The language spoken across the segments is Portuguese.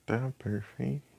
Tá perfeito.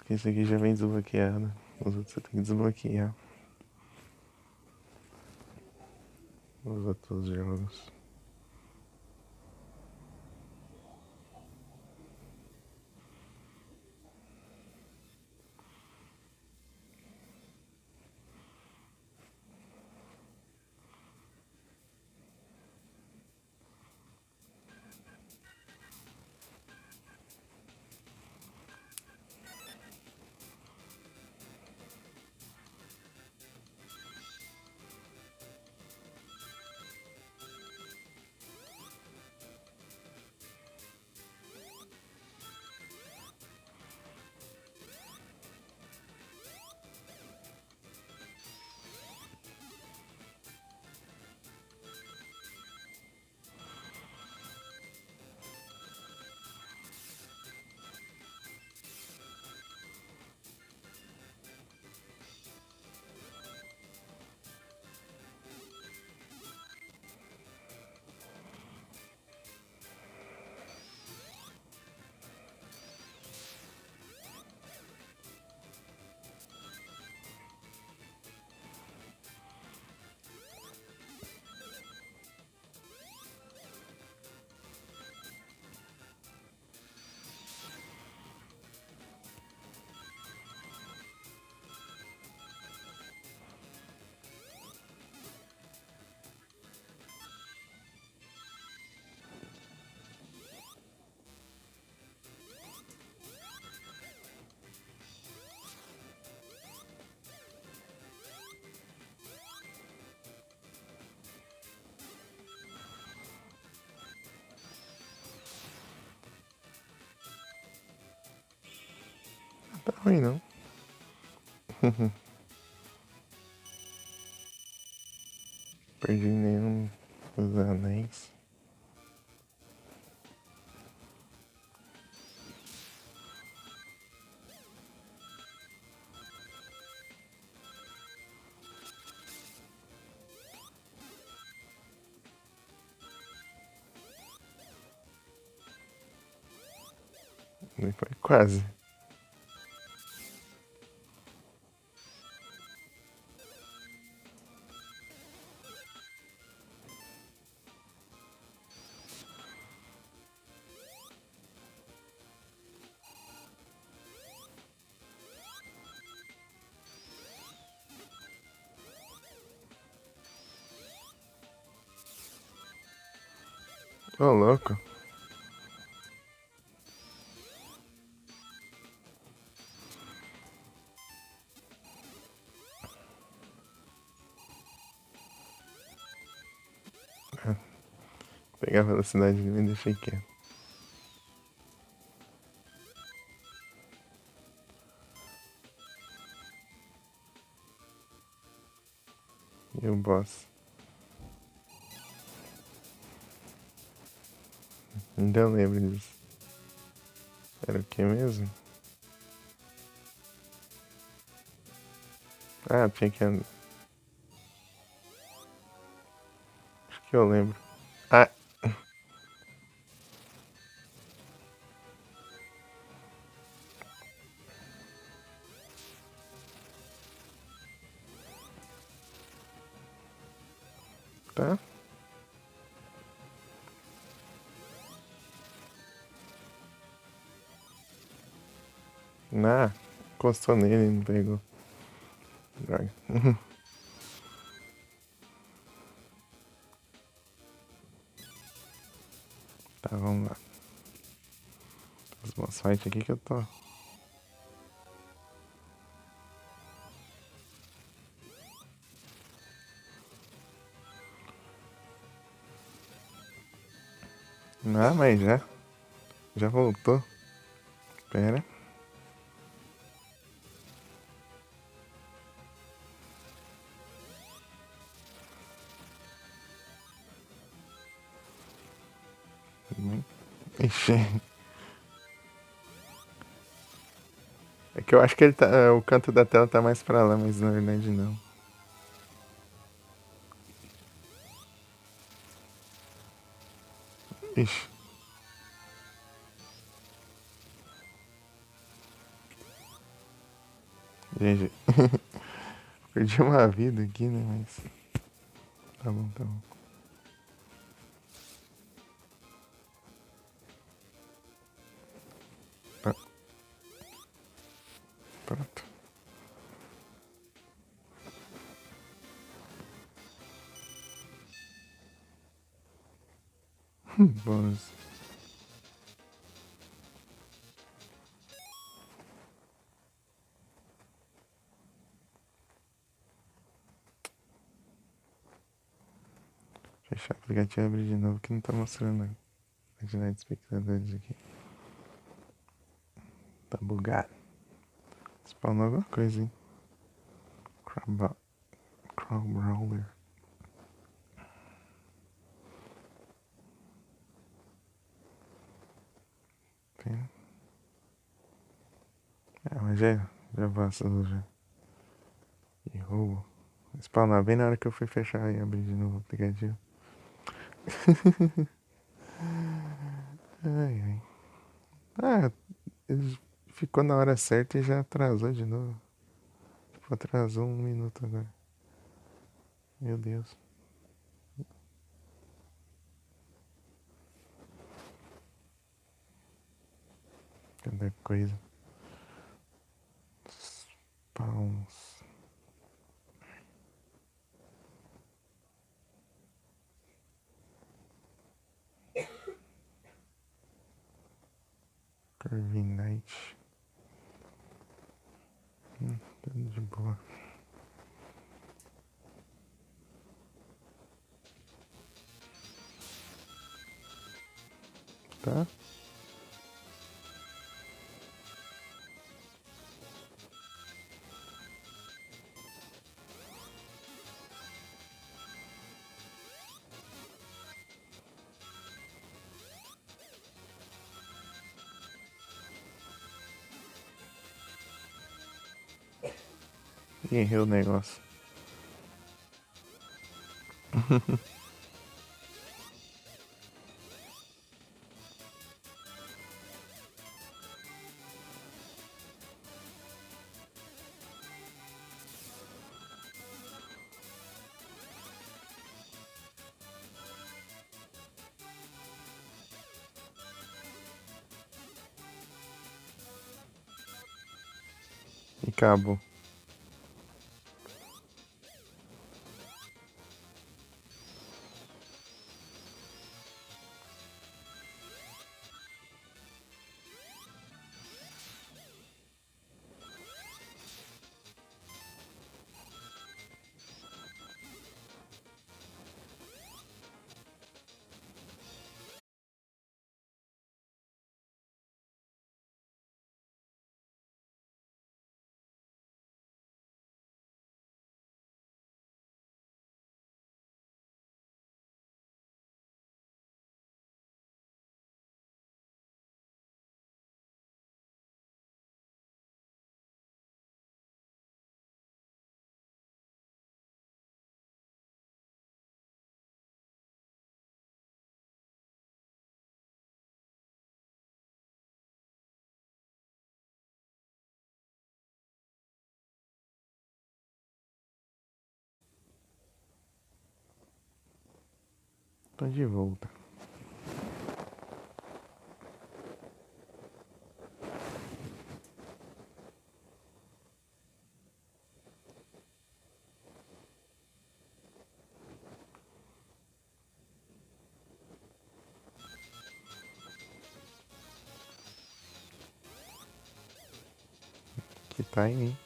Esse aqui já vem desbloqueado. Os outros você tem que desbloquear. Os outros jogos. Tá ruim não. Perdi nenhum dos anéis. Foi quase. Ô, louco. Pegar a velocidade e me deixei quieto. E o boss. Ainda lembro disso. Era o que mesmo? Ah, tinha que. Acho que eu lembro. Ah! Tá? Ah, encostou nele e não pegou. Droga. Tá, vamos lá. Os boss fight aqui que eu tô. Ah, mas já. Já voltou. Pera. Ixi. É que eu acho que ele tá. O canto da tela tá mais pra lá, mas na verdade não. Ixi. GG. Perdi uma vida aqui, né? Mas. Tá bom, tá bom. Tá. Pronto. Bônus. Fechar o aplicativo e abrir de novo que não tá mostrando a quantidade de espectadores aqui. Tá bugado. Spawnou alguma coisa, hein? Crowbrawler. Pena. Ah, mas já passou já. E roubo. Spawnar bem na hora que eu fui fechar e abrir de novo o aplicativo. Ai, ai. Ah, ele ficou na hora certa e já atrasou de novo. Tipo, atrasou 1 minuto agora. Meu Deus. Cada coisa. Spawns. Corviknight. Tudo de boa. Tá? E errei o negócio. E acabou. Tô de volta. Que time, hein?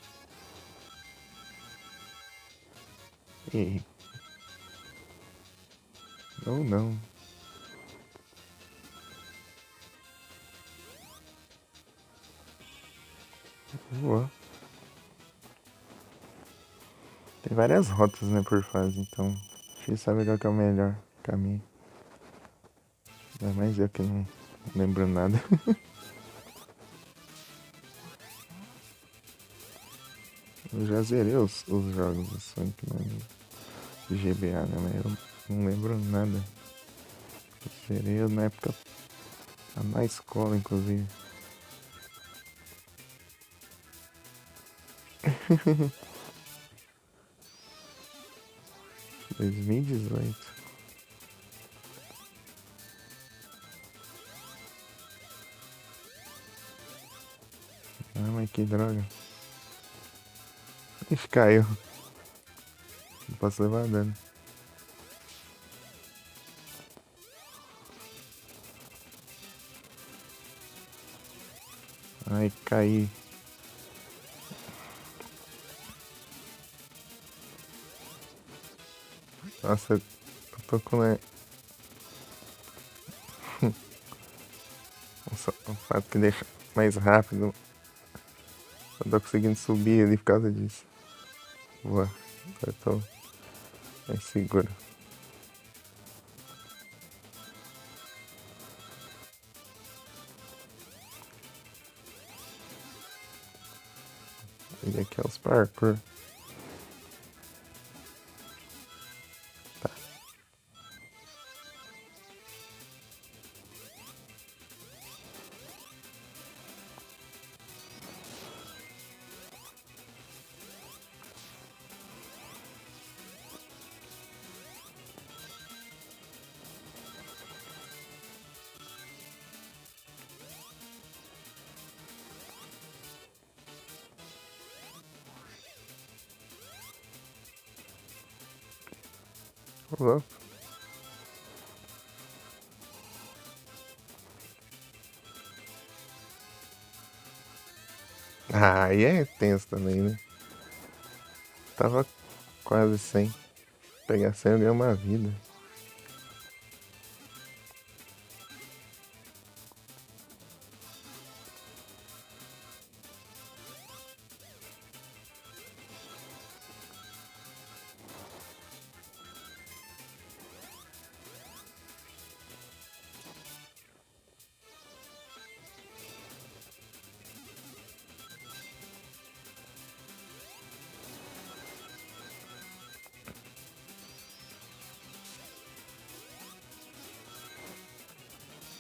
E ou não. Boa. Tem várias rotas, né, por fase, então difícil saber qual que é o melhor caminho. Ainda mais eu que não lembro nada. Eu já zerei os jogos do Sonic, né, do GBA, né, mas eu não lembro nada. Eu zerei na época na escola, inclusive. 2018. Ah, mas que droga. Ixi, caiu. Não posso levar dano. Ai, caí. Nossa, eu tô com um fato que deixa mais rápido. Eu tô conseguindo subir ali por causa disso. Boa. Eu tô mais seguro. E aqui é os parkour. Tá. Ô, louco. Ah, aí é tenso também, né? Tava quase sem. Pegar 100 eu ganhei uma vida.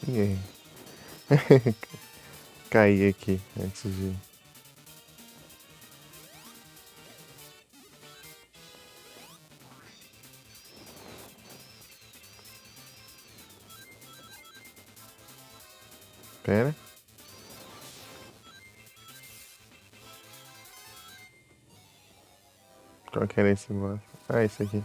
E aí? Caí aqui antes de. Pera. Qual que era esse boss? Ah, esse aqui.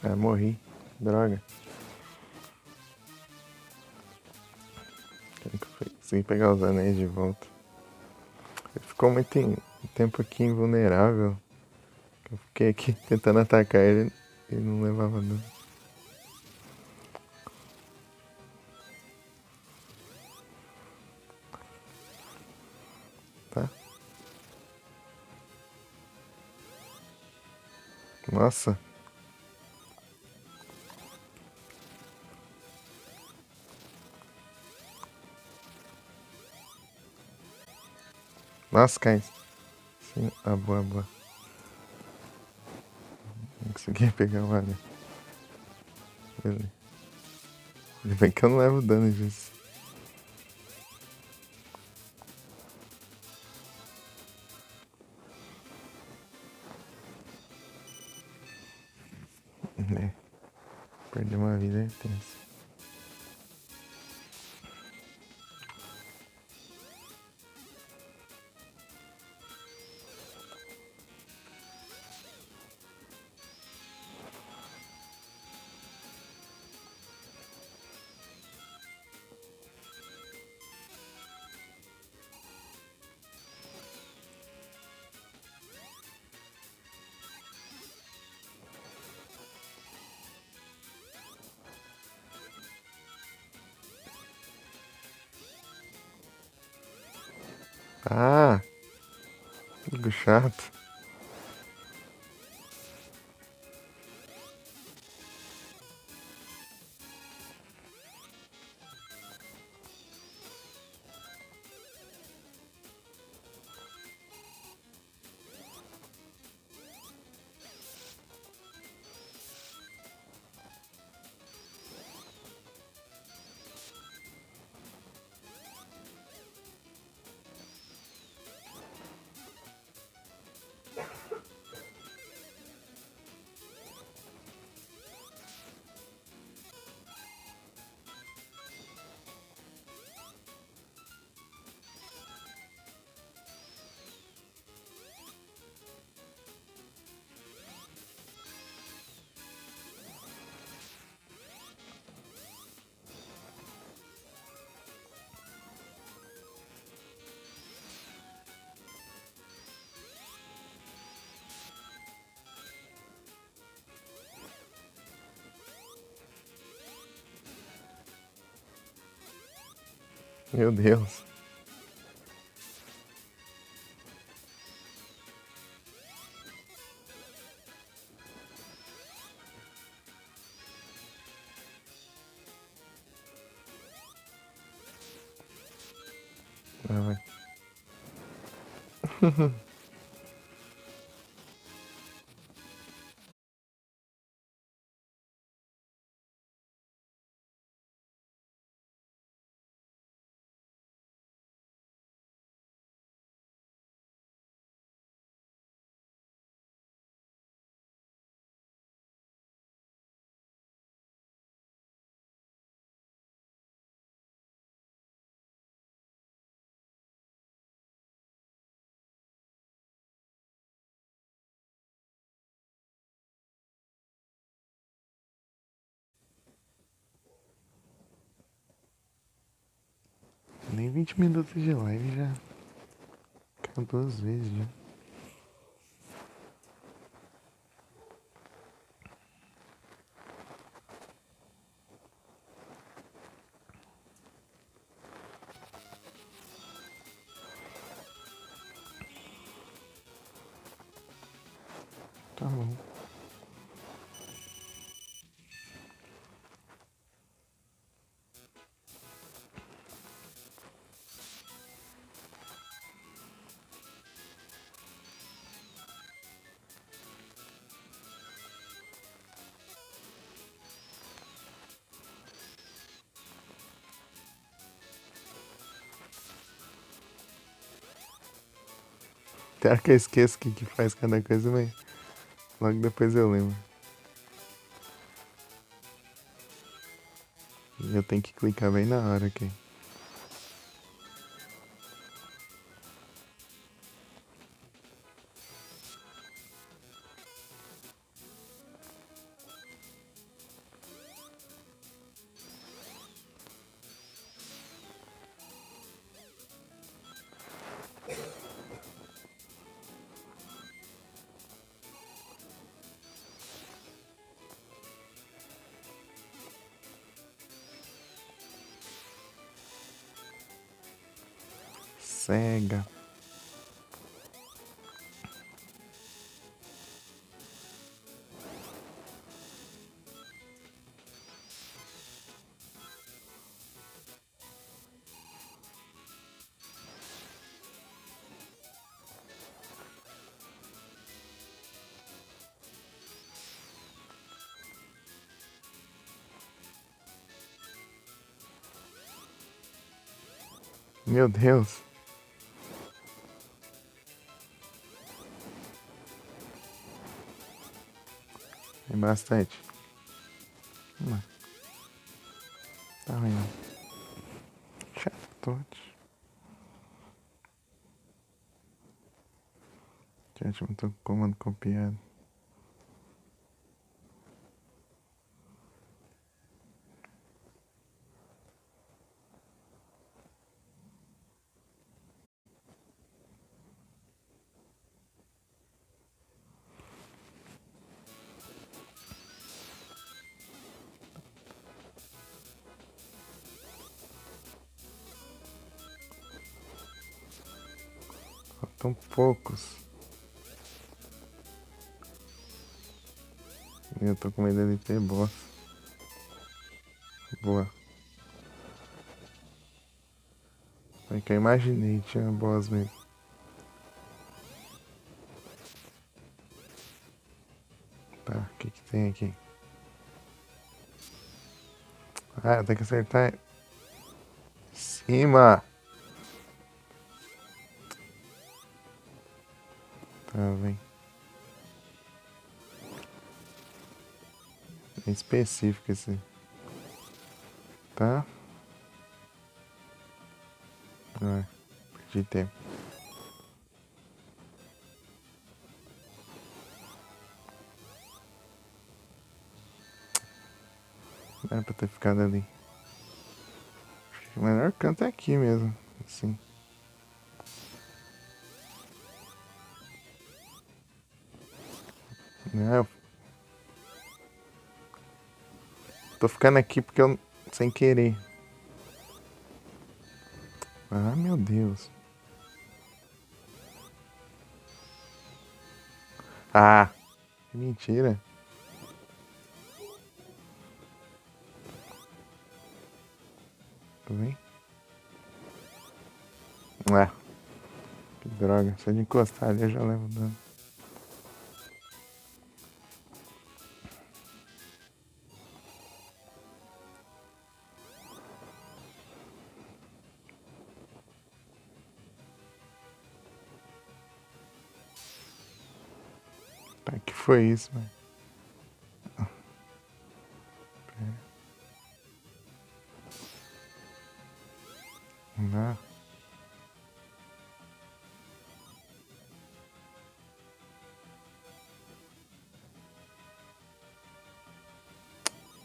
Ah, morri. Droga. Tem que conseguir pegar os anéis de volta. Ele ficou muito tempo aqui invulnerável. Eu fiquei aqui tentando atacar ele e não levava dano. Tá? Nossa. Nossa, cai. Sim, ah, boa, boa. Não consegui pegar o alho. Beleza. Ainda bem que eu não levo dano disso. É, perder uma vida é tenso. Ah, que chato. Meu Deus. Ah, vai. Nem 20 minutos de live já. Caiu 2 vezes já. Tá bom. Pior que eu esqueço o que faz cada coisa, mas logo depois eu lembro. E eu tenho que clicar bem na hora aqui. Cega. Meu Deus. Tem bastante. Não, tá ruim não. Chato. Gente, não tô com comando copiado. Faltam poucos. Eu tô com medo de ter boss. Boa. Foi que eu imaginei, tinha boss mesmo. Tá, o que que tem aqui? Ah, tem que acertar em cima. Tá, vem. É específico esse. Tá? Ah, perdi tempo. Não era pra ter ficado ali. O melhor canto é aqui mesmo. Assim. Não, eu tô ficando aqui porque eu. Sem querer. Ah, meu Deus. Ah, que mentira. Tá vendo? Ah, que droga. Se eu encostar ali, eu já levo dano. Tá, que foi isso, velho? Ah,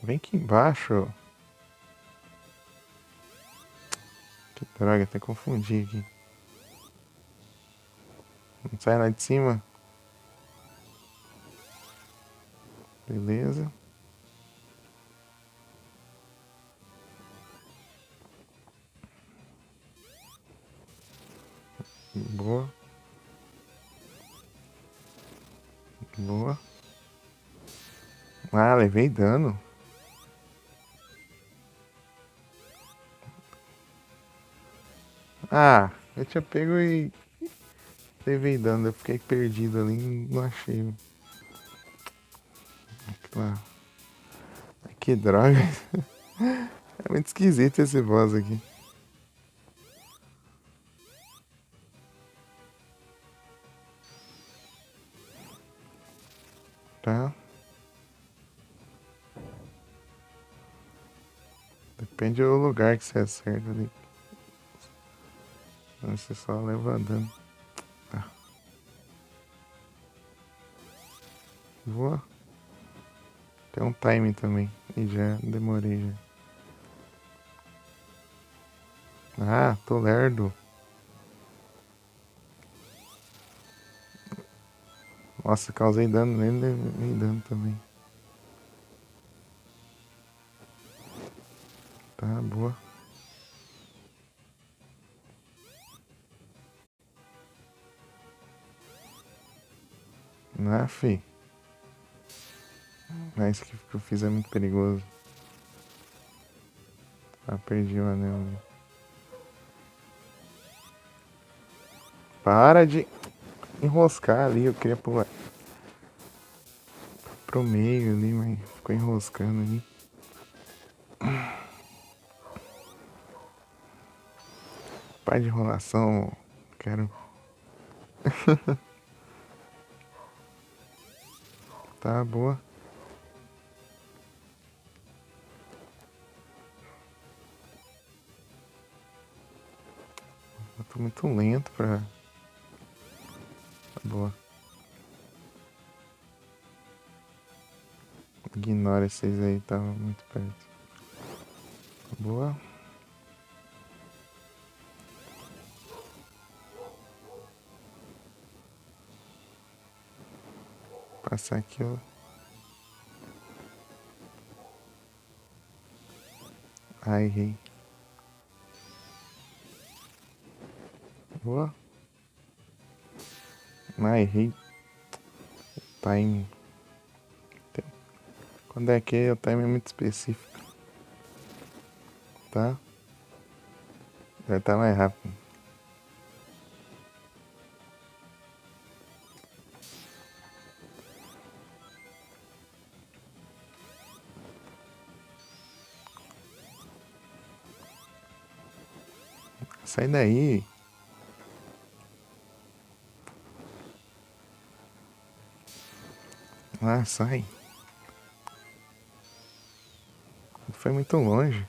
vem aqui embaixo. Que droga, até confundi aqui. Não sai lá de cima. Beleza. Boa. Boa. Ah, levei dano. Ah, eu tinha pego e levei dano. Eu fiquei perdido ali e não achei. Ah, que droga. É muito esquisito esse boss aqui. Tá? Depende do lugar que você acerta ali. Você só leva dano. Tá. Voa. Tem um timing também. E já demorei já. Ah, tô lerdo. Nossa, causei dano nele, levei dano também. Tá, boa. Ah, fi. Ah, isso que eu fiz é muito perigoso. Ah, perdi o anel ali. Para de enroscar ali, eu queria pular pro meio ali, mas ficou enroscando ali. Pai de enrolação. Quero. Tá boa. Eu tô muito lento pra. Tá boa. Ignora esses aí, tava muito perto. Tá boa. Passar aqui, ó. Ai, errei. Boa. Ai, errei. Time. Quando é que o time é muito específico, tá? Vai estar mais rápido. Sai daí. Ah, sai. Foi muito longe.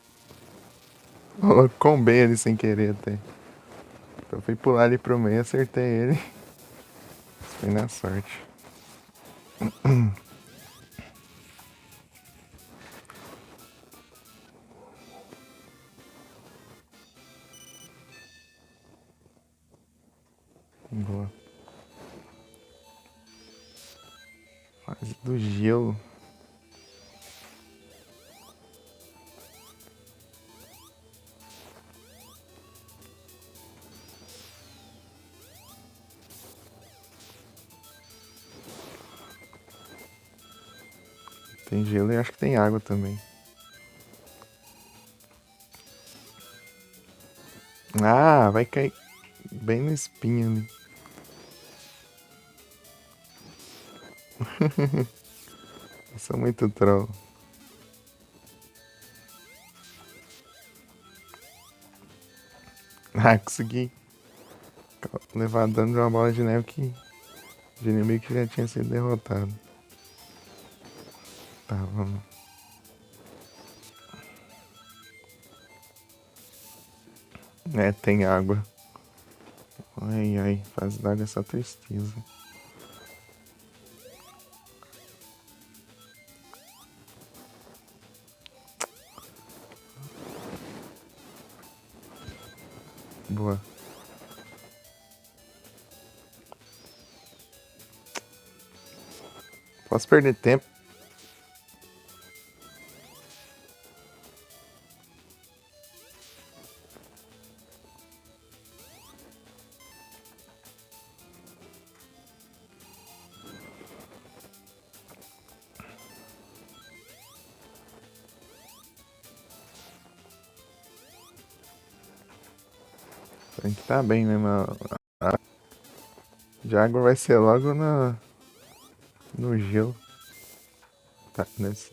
Oh, combei ele sem querer até. Eu fui pular ali pro meio, acertei ele. Foi na sorte. Boa. Fase do gelo. Tem gelo e acho que tem água também. Ah, vai cair bem no espinho ali. Eu sou muito troll. Ah, consegui levar dano de uma bola de neve que de inimigo que já tinha sido derrotado. Tá, vamos. É, tem água. Ai, ai, fase d'água é só tristeza. Boa. Posso perder tempo? Tem que tá bem, né? De água vai ser logo no gelo. Tá, nesse.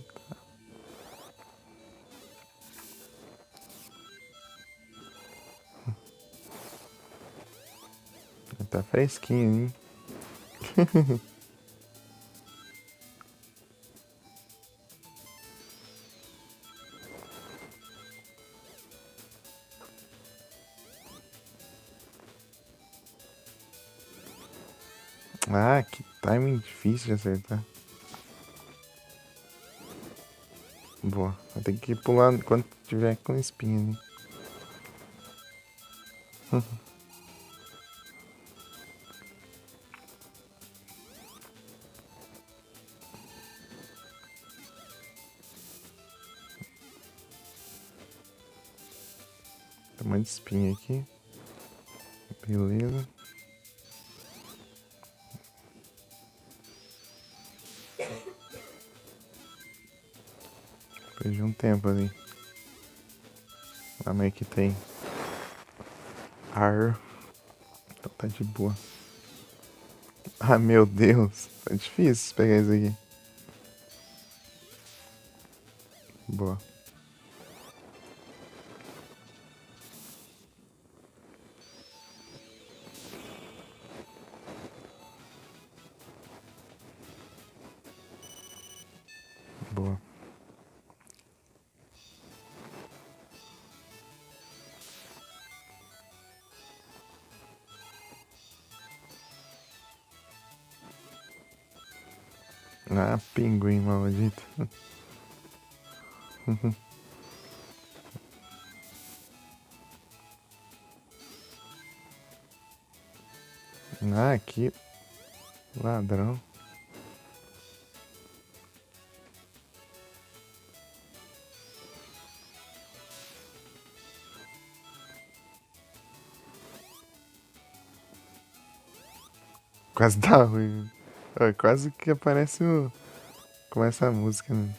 Tá fresquinho, hein? Ah, que timing difícil de acertar. Boa. Vai ter que pular enquanto tiver com espinho, né? Tem um monte de espinho aqui. Beleza. Perdi um tempo ali. Ah, mas aqui tem ar. Então tá de boa. Ah, meu Deus. Tá difícil pegar isso aqui. Boa. Boa. Ah, pinguim maldito. Ah, que ladrão. Quase dá ruim. Ó, quase que aparece o. Começa a música, né?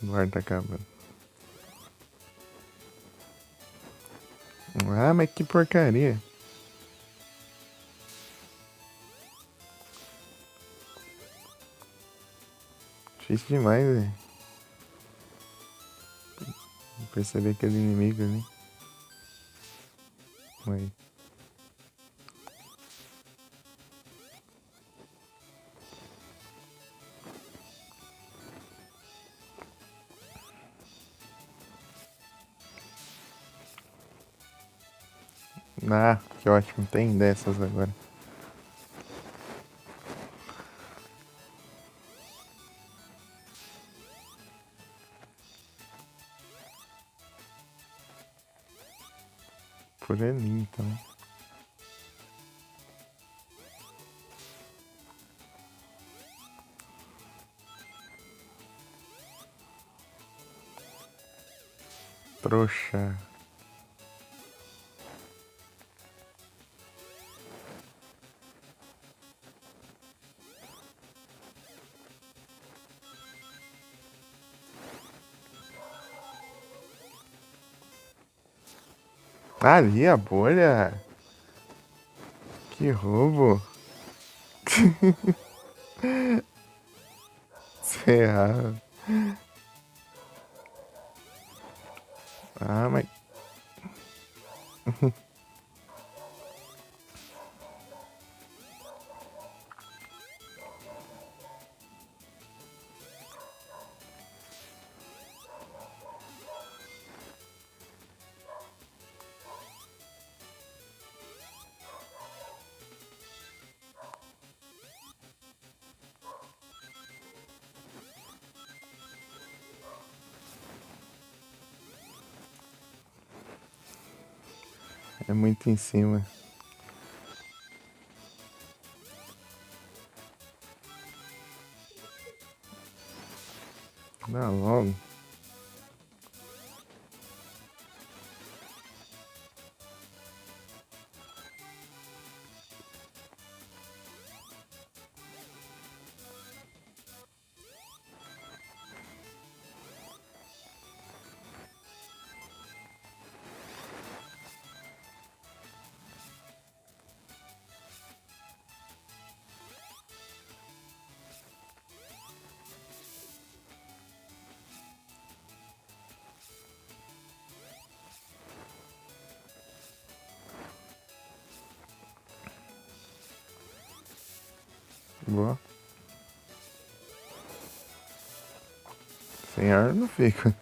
No ar tá acabando. Ah, mas que porcaria. Difícil demais, velho. Perceber aquele inimigo ali. Aí. Ah, que ótimo. Tem dessas agora. Por ali, então. Trouxa. Ali a bolha. Que roubo. Ferrado. Ah, mas. É muito em cima. Dá logo. Boa. Sem ar não fica.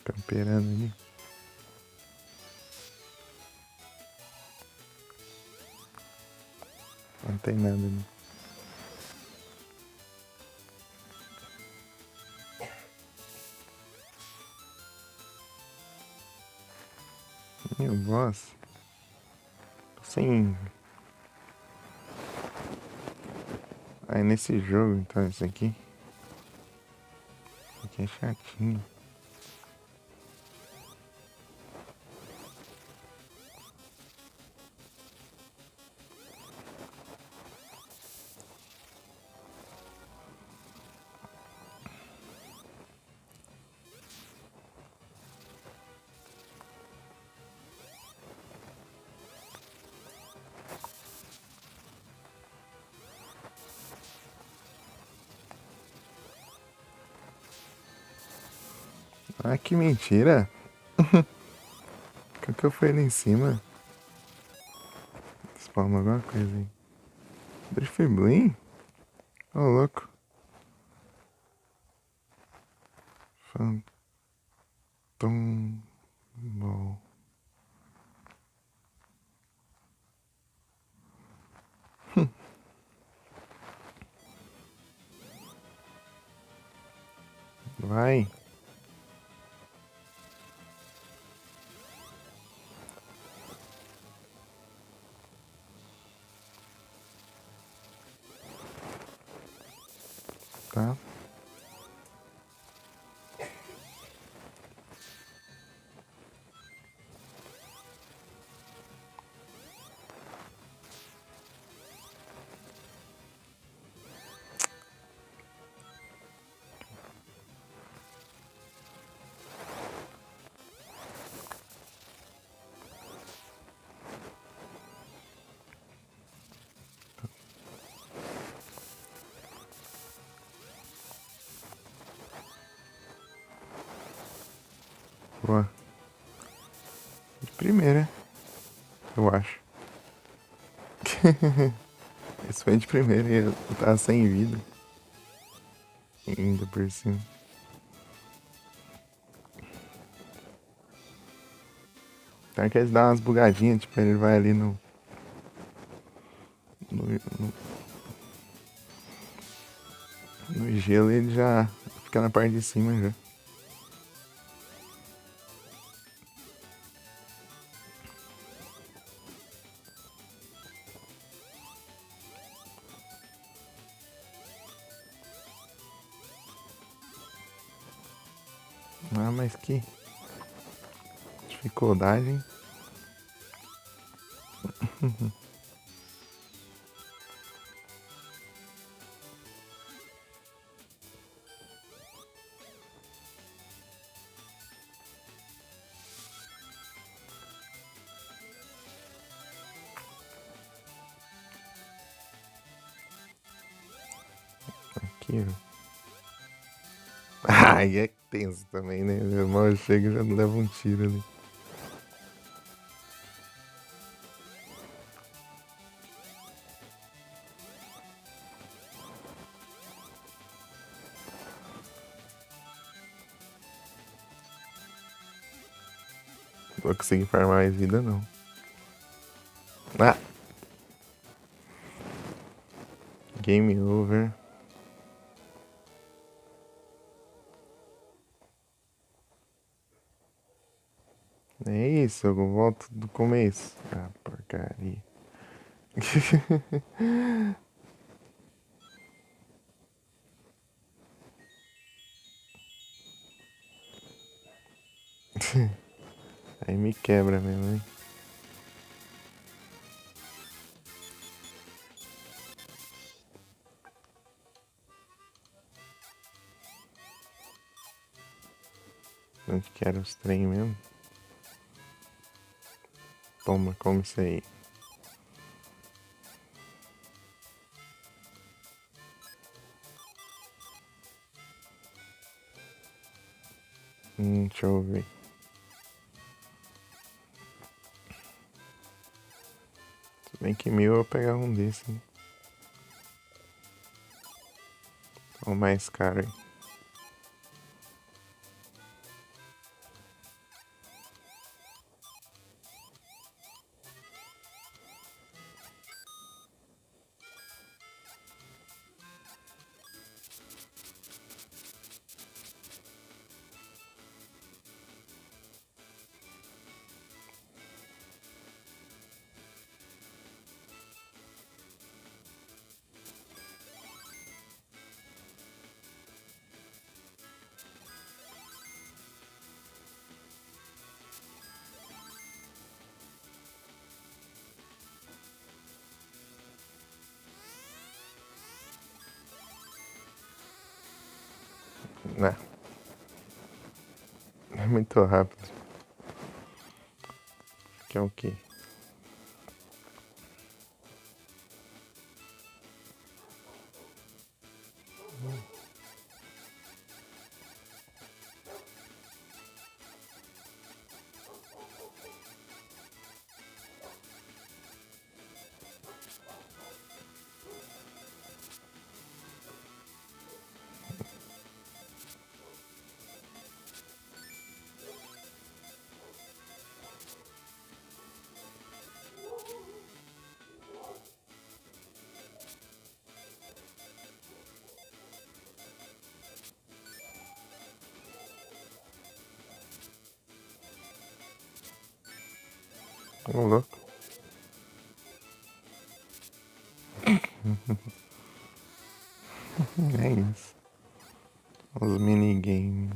Camperando ali. Não tem nada ali. Meu boss. Sem. Aí nesse jogo, então, esse aqui. Esse aqui é chatinho. Ah, que mentira. Qual que eu fui ali em cima? Spawnou alguma coisa aí. Drifblim? Ô, louco. Phantom Ball. Vai. Tá. Boa. De primeira, eu acho. Esse foi de primeira e eu tava sem vida. Ainda por cima. Então que eles dão umas bugadinhas, tipo, ele vai ali no, no gelo e ele já fica na parte de cima já. Ah, mas que dificuldade, hein? Aqui, ó. Ai, é tenso também, né? Meu irmão chega e já leva um tiro ali. Não vou conseguir farmar mais vida, não. Ah! Game over. É isso, eu volto do começo. Ah, porcaria. Aí me quebra mesmo, hein? Onde que era os trem mesmo? Toma, come isso aí. Deixa eu ver. Se bem que 1000 eu pegar um desse, hein? O mais caro aí. Não, é muito rápido. Que é o quê? Ô, louco. É isso. Os minigames.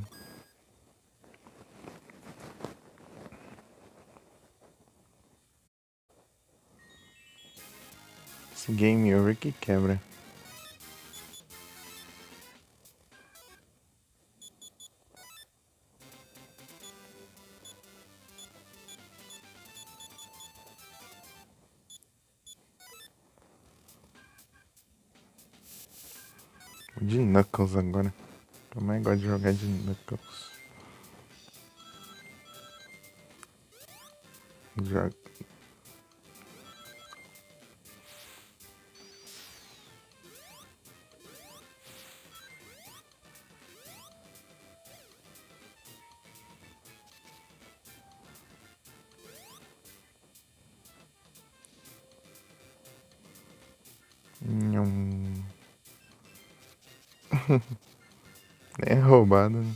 Esse game over que quebra. De Knuckles agora. Eu mais gosto de jogar de Knuckles. Joga. Nham. É roubado, né?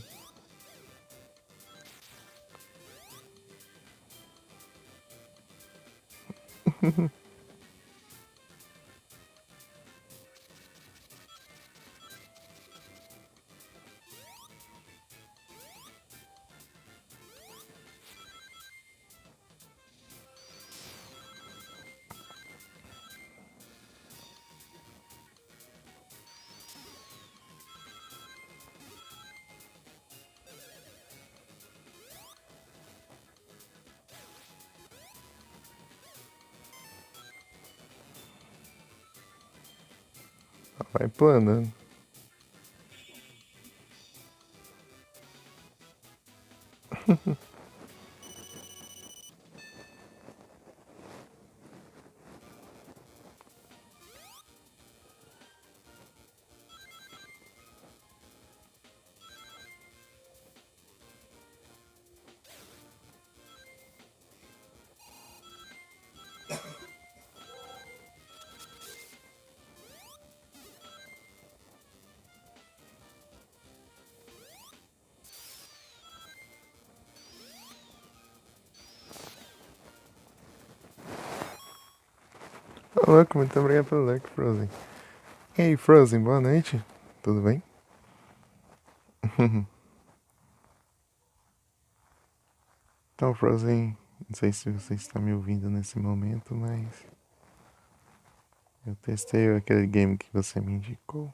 Vai planando. Ô, louco, muito obrigado pelo like, Frozen. E aí, Frozen, boa noite. Tudo bem? Então, Frozen, não sei se você está me ouvindo nesse momento, mas eu testei aquele game que você me indicou.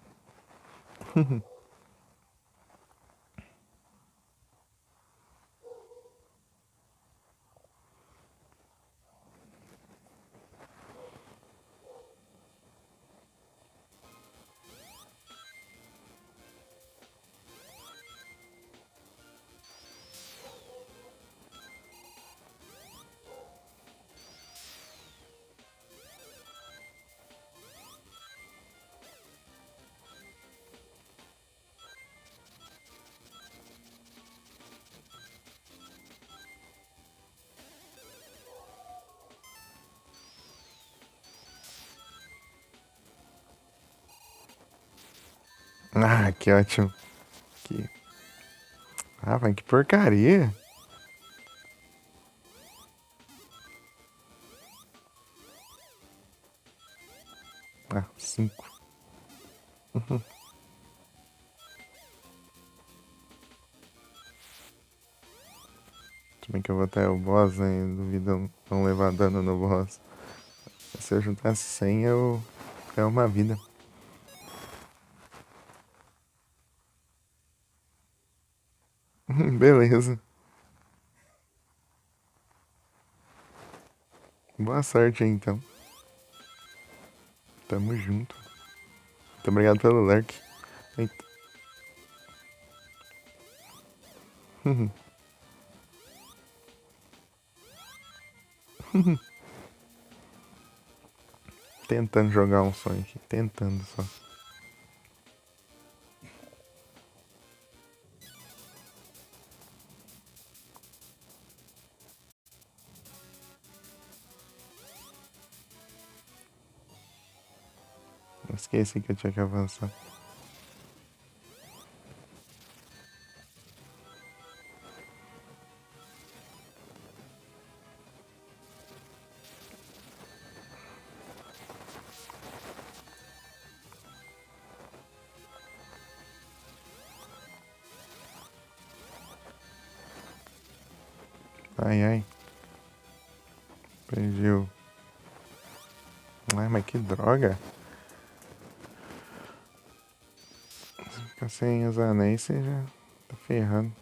Ah, que ótimo. Que... Ah, mas que porcaria. Ah, 5. Tudo bem que eu vou até o boss, né? Duvido não levar dano no boss. Se eu juntasse 100, eu... é uma vida. Beleza. Boa sorte aí, então. Tamo junto. Muito obrigado pelo lurk. Eita. Tentando jogar um Sonic. Tentando só. Esqueci que eu tinha que avançar. Ai, ai. Perdi o... Ai, mas que droga. Se ficar sem os anéis, você já tá ferrando.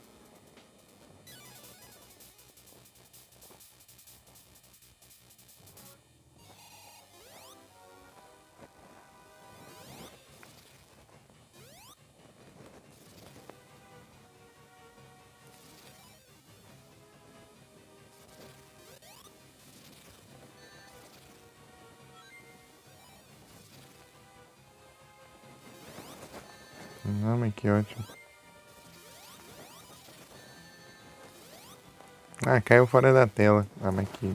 Não, mas que ótimo. Ah, caiu fora da tela. Ah, mas que...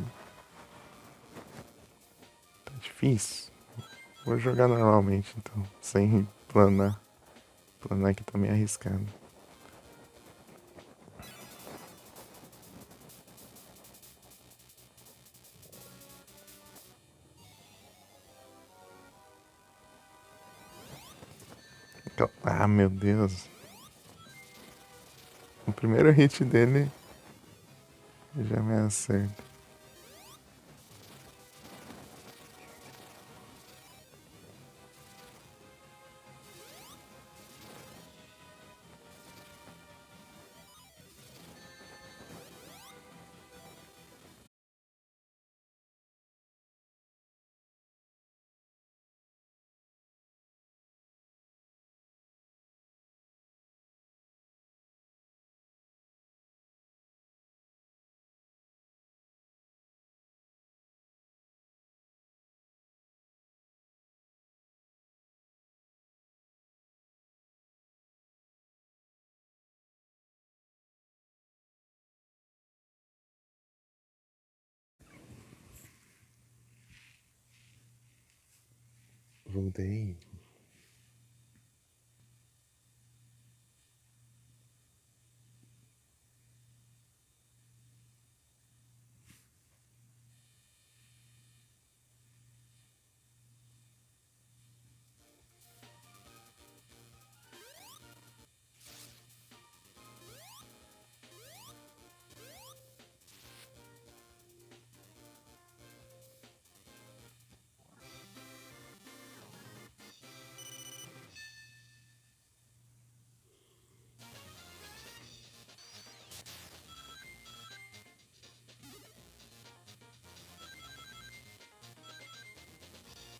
Tá difícil. Vou jogar normalmente, então. Sem planar. Planar que tá meio arriscado. Ah, meu Deus. O primeiro hit dele já me acerta. Voltei.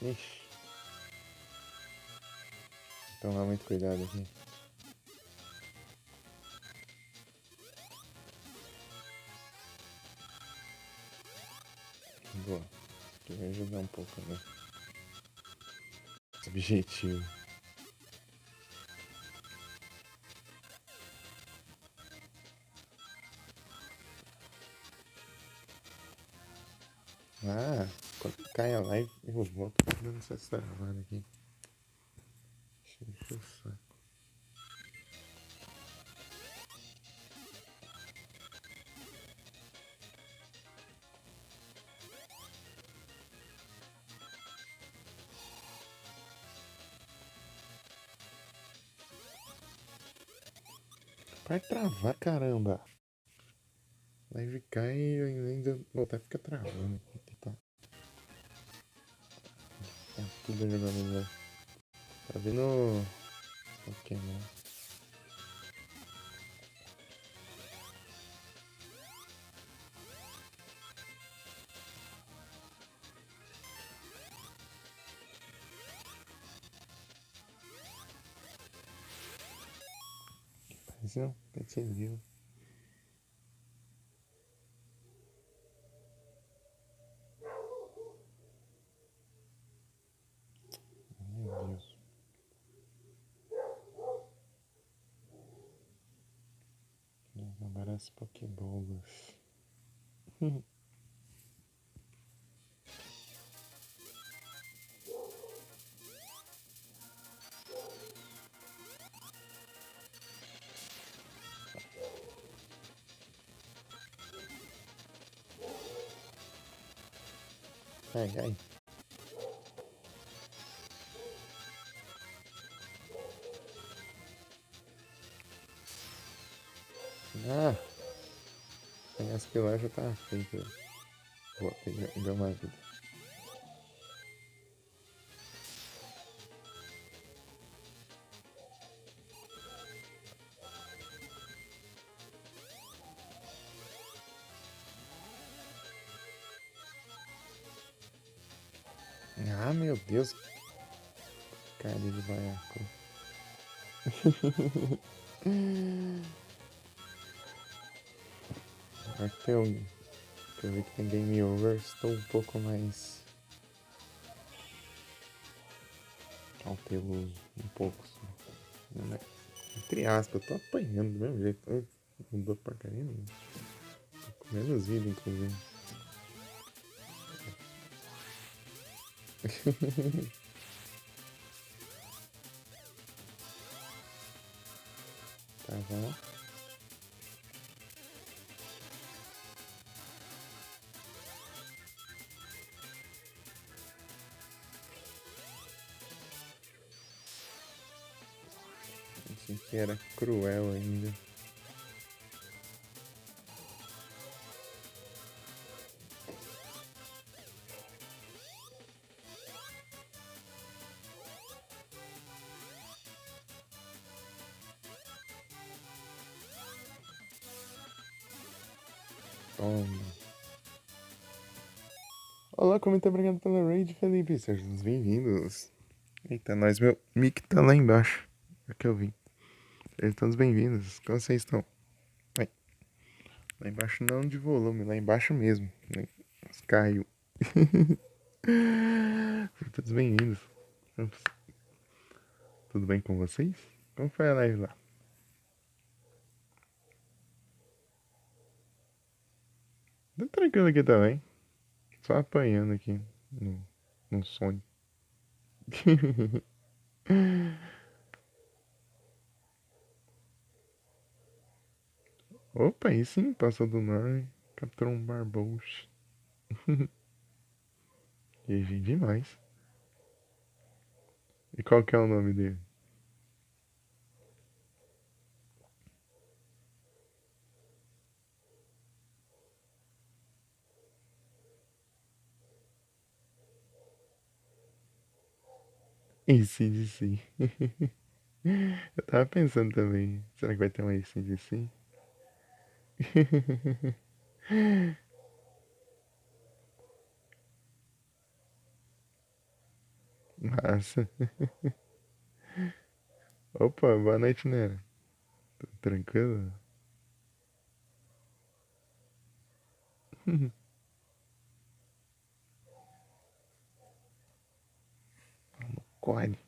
Ixi. Tomar muito cuidado aqui. Boa. Aqui vai ajudar um pouco, né? Objetivo. Ah, quando cai a live, eu volto dando essa travada aqui. Deixa eu saco. Vai travar, caramba. Live cai e ainda voltar fica travando. Tá, tá tudo jogando lá. Tá vendo Pokémon. Mas não, percebiu. Meu Deus. Agora as Pokébolas. Ai, ai. Ah, pegar as que lá já tá feito. Vou pegar uma vida. Ah, meu Deus. Cara de baiacu. Até eu vi que tem game over, estou um pouco mais cauteloso. Um pouco só. Entre aspas, eu tô apanhando do mesmo jeito. Não dou porcaria nenhuma. Tô com menos vida, inclusive. Tá bom. Achei que era cruel ainda. Toma. Olá, muito obrigado pela raid, Felipe. Sejam bem-vindos. Eita, nós, meu mic tá lá embaixo. É que eu vi. Sejam todos bem-vindos. Como vocês estão? Ai, lá embaixo não de volume, lá embaixo mesmo. Caiu. Sejam todos bem-vindos. Tudo bem com vocês? Como foi a live lá? Tá tranquilo aqui também. Só apanhando aqui no sonho. Opa, aí sim, passou do Nor, capturou um Barboach. GG demais. E qual que é o nome dele? AC/DC. Eu tava pensando também, será que vai ter um AC/DC? Massa. Opa, boa noite, né? Tranquilo? Quad.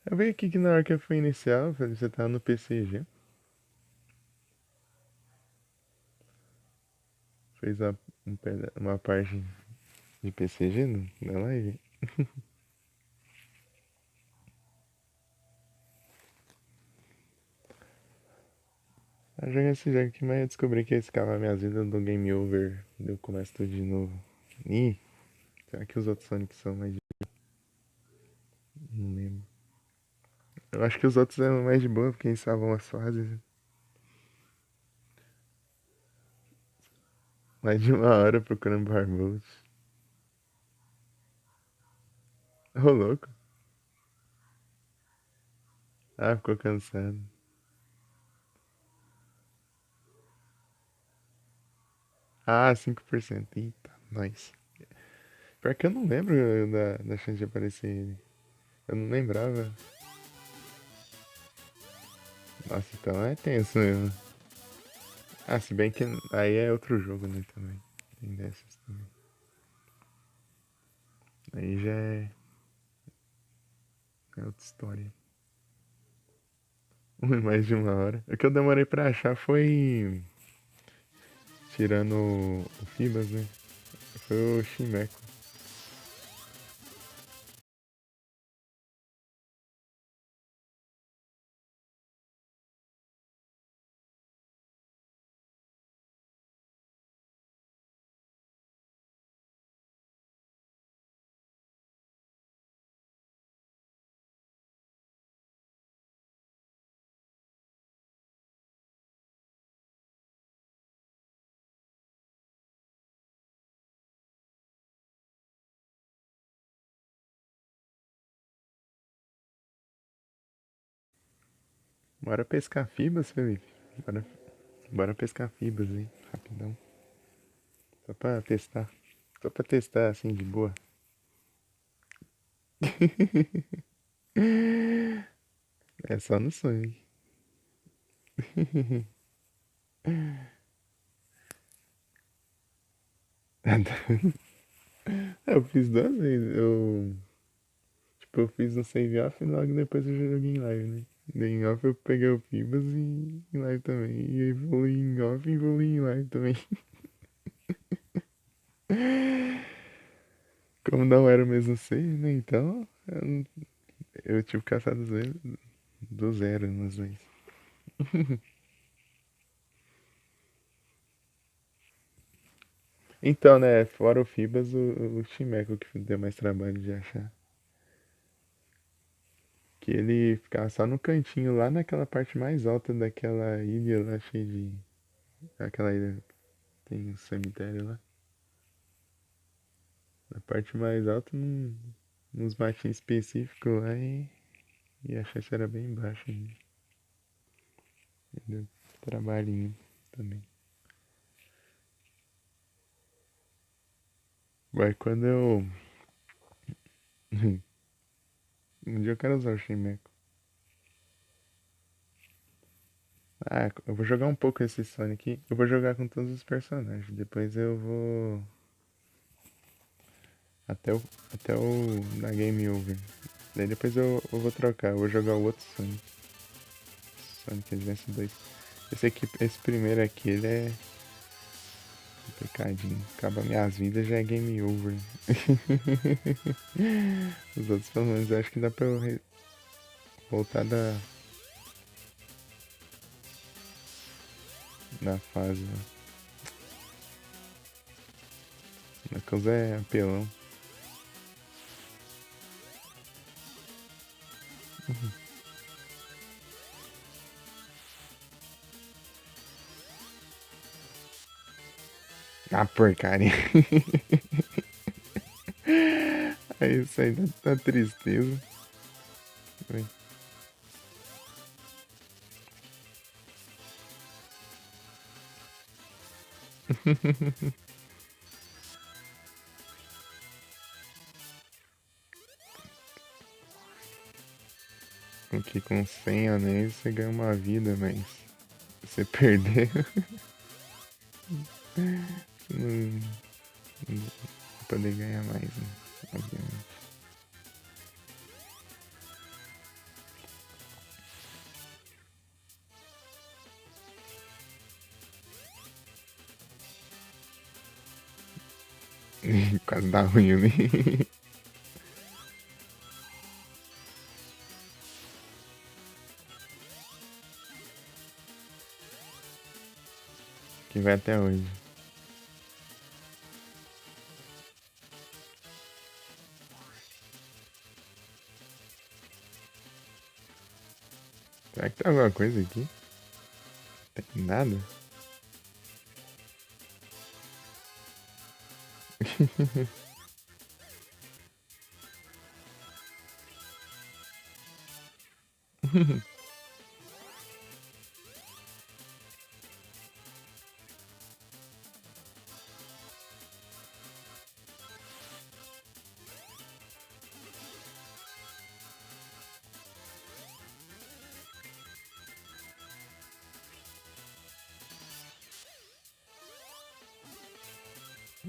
Eu vi aqui que na hora que eu fui iniciar, eu falei, você tá no PCG. Fez uma parte de PCG na live. Eu joguei esse jogo aqui, mas eu descobri que ia escavar minhas vidas do game over. Eu começo tudo de novo. Ih, será que os outros Sonic são mais de... Não lembro. Eu acho que os outros eram mais de boa, porque eles estavam as fases. Mais de uma hora procurando Barbosa. Ô, louco. Ah, ficou cansado. Ah, 5%. Eita, nós. Pior que eu não lembro da chance de aparecer ele. Eu não lembrava. Nossa, então é tenso mesmo. Ah, se bem que aí é outro jogo, né, também. Tem dessas também. Aí já é outra história. Mais de uma hora. O que eu demorei pra achar foi. Tirando o Fibas, né? Foi o Shimeco. Bora pescar fibras, Felipe. Bora, bora pescar fibras aí, rapidão. Só pra testar. Só pra testar assim de boa. É só no sonho. Eu fiz duas vezes. Eu fiz no save off e logo depois eu joguei em live, né? Daí em off eu peguei o Fibas e em live também. E evolui em off e evolui em live também. Como não era o mesmo save, né? Então eu tive que caçar do zero nas vezes. Então, né? Fora o Fibas, o Chimeco que deu mais trabalho de achar. Que ele ficava só no cantinho, lá naquela parte mais alta daquela ilha lá, cheia de. Aquela ilha tem um cemitério lá. Na parte mais alta, nos matinhos específicos lá e a chance era bem baixa ainda. Deu trabalhinho também. Mas quando eu. Um dia eu quero usar o Shimeco. Ah, eu vou jogar um pouco esse Sonic. Eu vou jogar com todos os personagens. Depois eu vou. Até o, até o na Game Over. Daí depois eu vou trocar. Eu vou jogar o outro Sonic. Sonic Advance 2. Esse primeiro aqui, ele é complicadinho. Acaba minhas vidas, já é Game Over. Os outros, pelo menos, eu acho que dá pra eu voltar na fase, né? Knuckles é apelão. Ah, porcaria. Aí isso aí dá tristeza. Ui. Aqui com 100 anéis você ganha uma vida, mas se você perder, não, não vai poder ganhar mais, né? Obviamente. Quase dá ruim ali. Que vai até hoje. Será que tem alguma coisa aqui? Tem nada?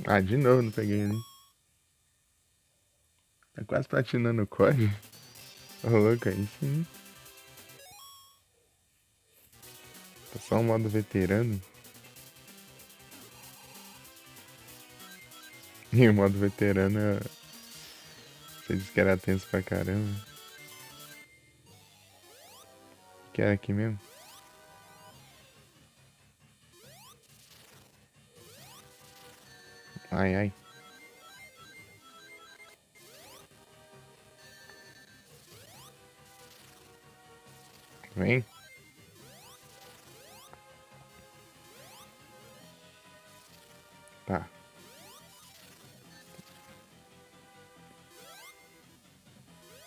Ah, de novo não peguei ali. Tá quase platinando o código. Ô, louco, aí sim. Tá só um modo veterano. E o modo veterano, você disse que era tenso pra caramba. Que era aqui mesmo? Ai, ai. Vem. Tá.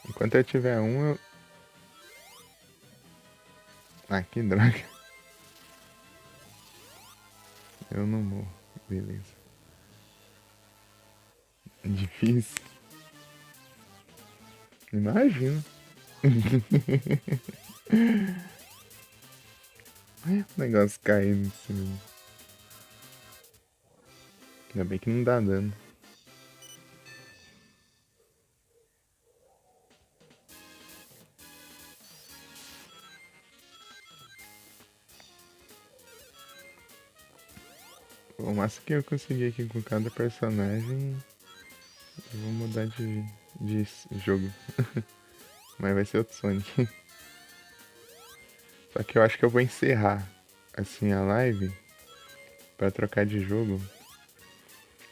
Enquanto eu tiver um, eu... Ah, que droga. Eu não morro. Beleza. Difícil. Imagino. O negócio caindo em cima. Ainda bem que não dá dano. O máximo que eu consegui aqui com cada personagem, eu vou mudar de jogo. Mas vai ser outro Sonic. Só que eu acho que eu vou encerrar assim a live pra trocar de jogo.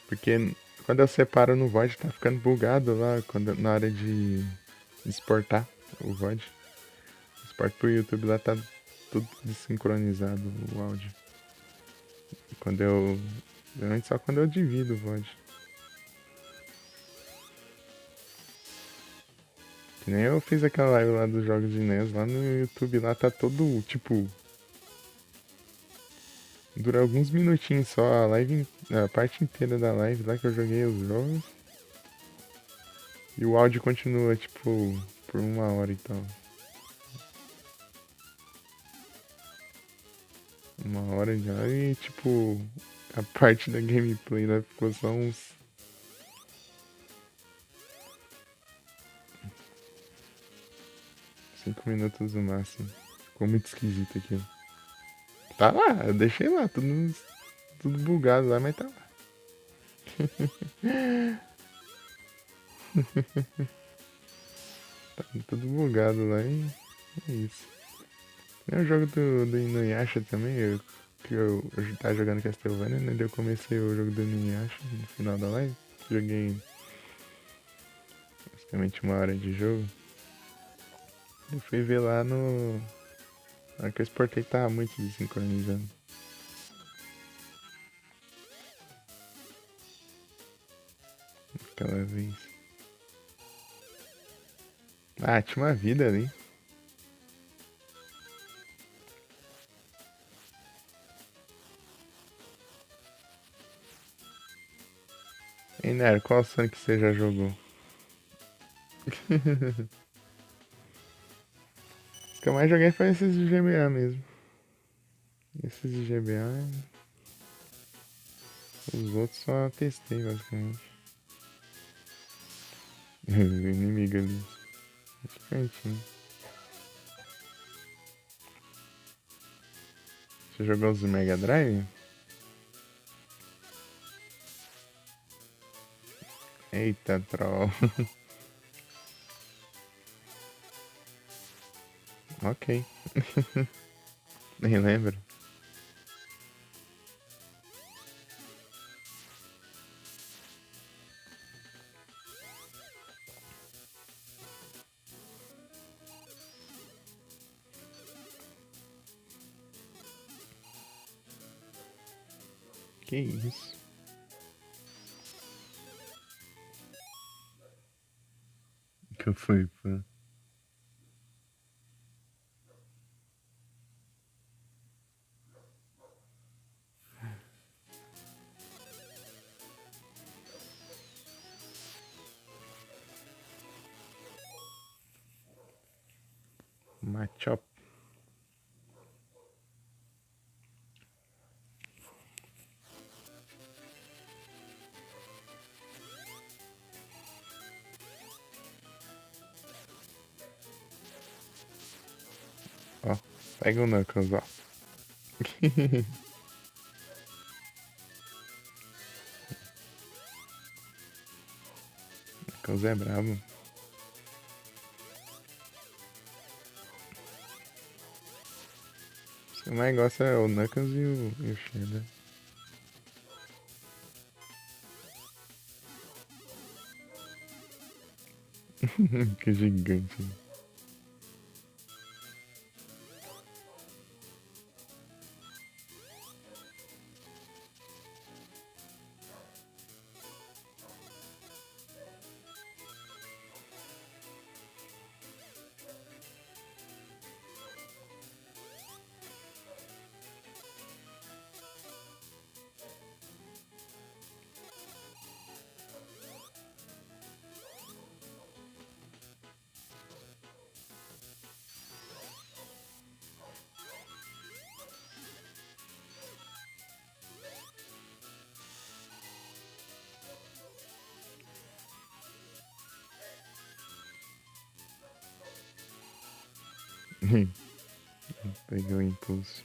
Porque quando eu separo no VOD tá ficando bugado lá na hora de exportar o VOD. Exporto pro YouTube lá tá tudo desincronizado o áudio. Quando eu. Geralmente só quando eu divido o VOD. Que nem eu fiz aquela live lá dos jogos de NES, lá no YouTube lá tá todo, tipo. Dura alguns minutinhos só, a parte inteira da live lá que eu joguei os jogos. E o áudio continua, tipo, por 1 hora e tal. 1 hora já e, tipo, a parte da gameplay lá ficou só uns 5 minutos no máximo. Ficou muito esquisito aqui. Tá lá, eu deixei lá, tudo bugado lá, mas tá lá. Tá tudo bugado lá e é isso. É o jogo do Inuyasha também, eu tava jogando Castlevania, né? Daí eu comecei o jogo do Inuyasha no final da live. Joguei basicamente 1 hora de jogo. Eu fui ver lá no. Na hora que eu exportei tava muito desincronizado. Aquela vez. Ah, tinha uma vida ali. Ei, Nero, qual Sonic você já jogou? Os que eu mais joguei foi esses de GBA mesmo. Esses de GBA, os outros só testei basicamente. O inimigo ali. Cantinho. Você jogou os do Mega Drive? Eita, troll. Ok. Nem lembro. Que isso? Que foi, pô? Machop. Ó, pega o Knuckles, ó. Knuckles é brabo. O que eu mais gosto é o Knuckles e o Shadow. Que gigante. Peguei o impulso.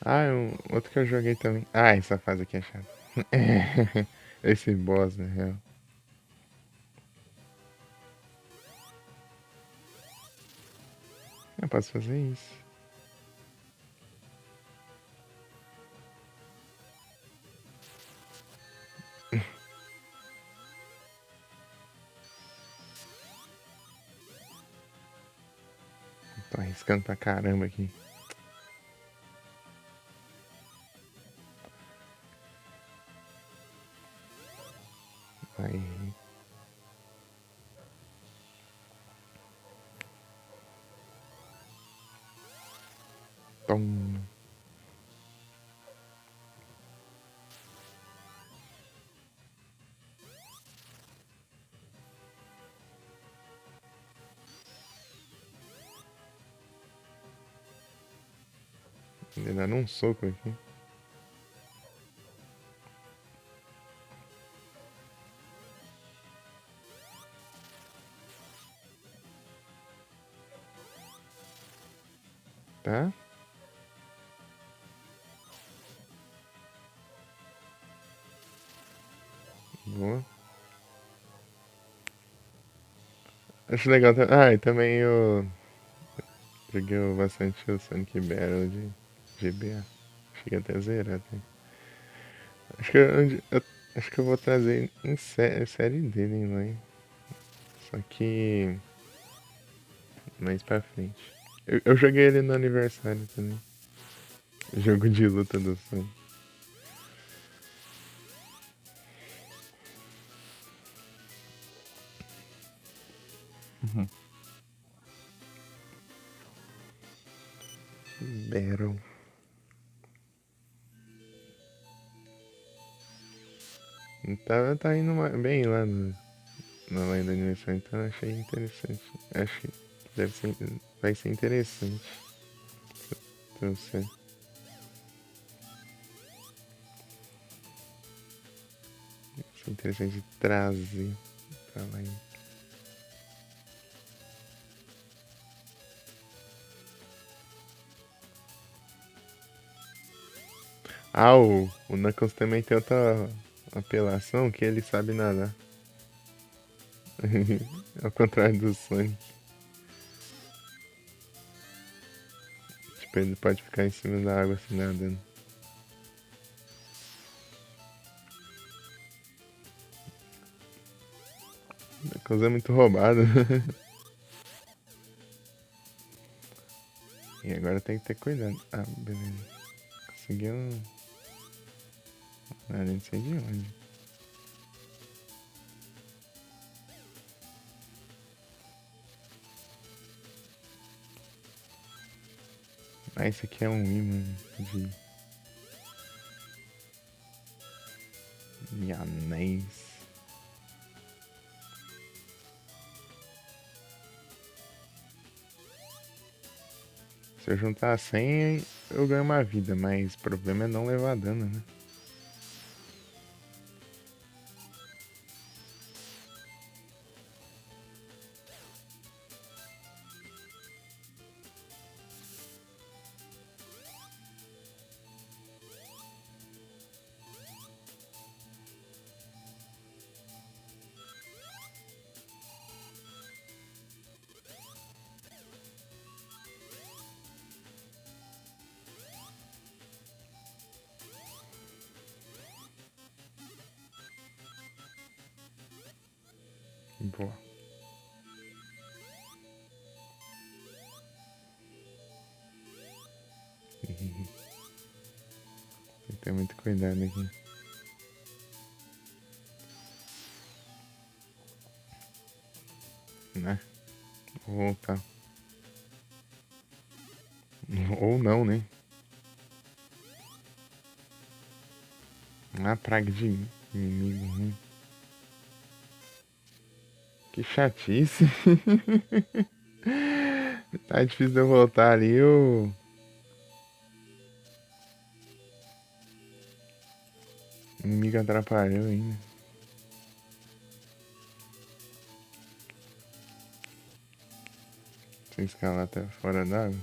Ah, outro que eu joguei também. Ah, essa fase aqui é chata. Esse boss, na real. Eu posso fazer isso. Tô arriscando pra caramba aqui. Aí. Tom. Ele dando um soco aqui. Tá? Boa. Acho legal. Ah, e também eu joguei bastante o Sonic Battle de GBA. Cheguei até a zerar, até. Acho que acho que eu vou trazer em série dele, hein, mãe. Só que mais pra frente. Eu joguei ele no aniversário também. Jogo de luta do Sonic. Battle. Tá indo bem lá na live do aniversário, então eu achei interessante. Acho que vai ser interessante pra você. Vai ser interessante de trazer pra lá. Ah, o Knuckles também tem outra apelação que ele sabe nadar. Ao contrário do Sonic. Tipo, ele pode ficar em cima da água assim nadando. O Knuckles é muito roubado. E agora tem que ter cuidado. Ah, beleza. Conseguiu. Ah, nem sei de onde. Ah, esse aqui é um imã de anéis. Se eu juntar 100, eu ganho uma vida, mas o problema é não levar dano, né? Boa. Tem que ter muito cuidado aqui. Né? Vou voltar. Ou não, né? Uma praga de inimigo ruim. Que chatice. Tá difícil de eu voltar ali. O inimigo atrapalhou ainda. Você escalar até fora d'água.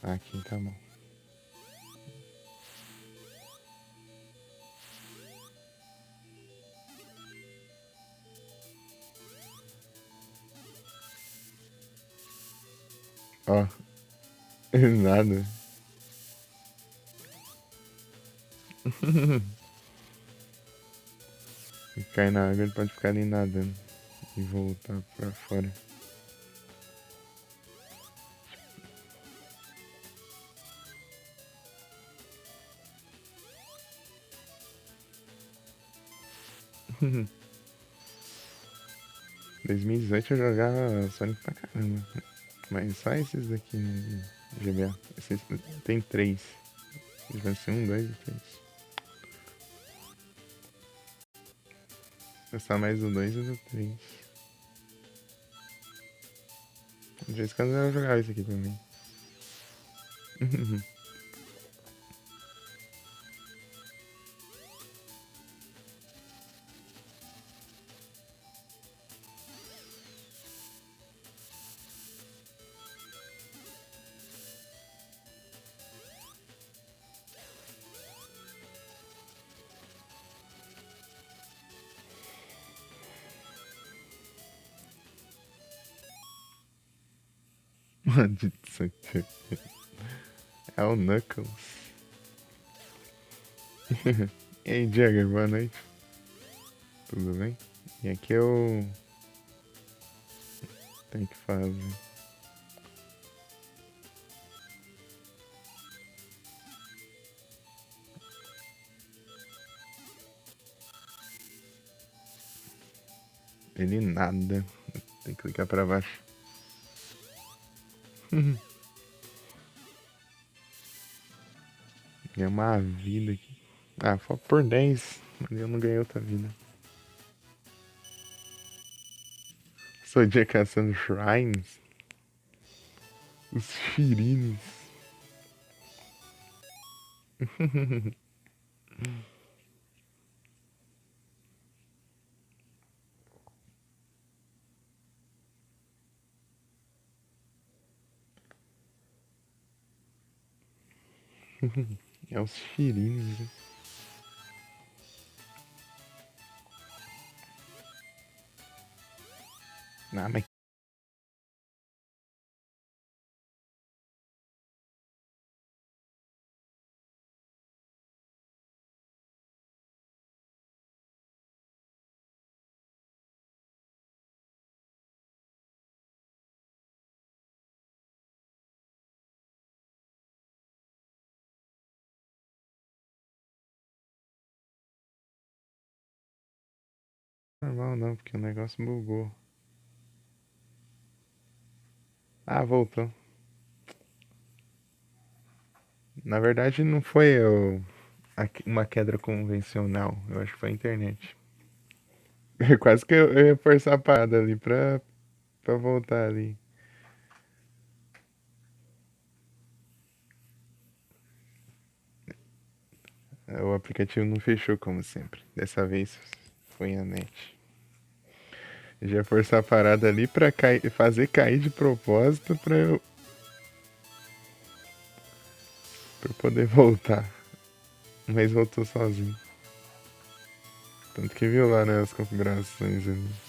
Aqui tá bom. Ó, nada. Se cair na água, ele pode ficar ali nadando e voltar pra fora. Em 2018 eu jogava Sonic pra caramba. Mas só esses daqui, né? GBA. Esses, tem três. Vai ser um, dois e três. Gostar mais do dois e do três. De vez em quando eu jogava isso aqui também. Maldito. É o Knuckles. E aí, Jagger, boa noite. Tudo bem? E aqui eu tenho que fazer. Ele nada. Tem que clicar pra baixo. Ganhei uma vida aqui. Ah, foi por 10. Mas eu não ganhei outra vida. Sou dia caçando shrines. Os Shirines. É os Shirines. Né? Ah, mas normal não, porque o negócio bugou. Ah, voltou. Na verdade não foi uma queda convencional. Eu acho que foi a internet. Quase que eu ia forçar a parada ali pra voltar ali. O aplicativo não fechou como sempre. Dessa vez foi a net. Eu já ia forçar a parada ali pra fazer cair de propósito pra eu poder voltar. Mas voltou sozinho. Tanto que viu lá, né, as configurações ali.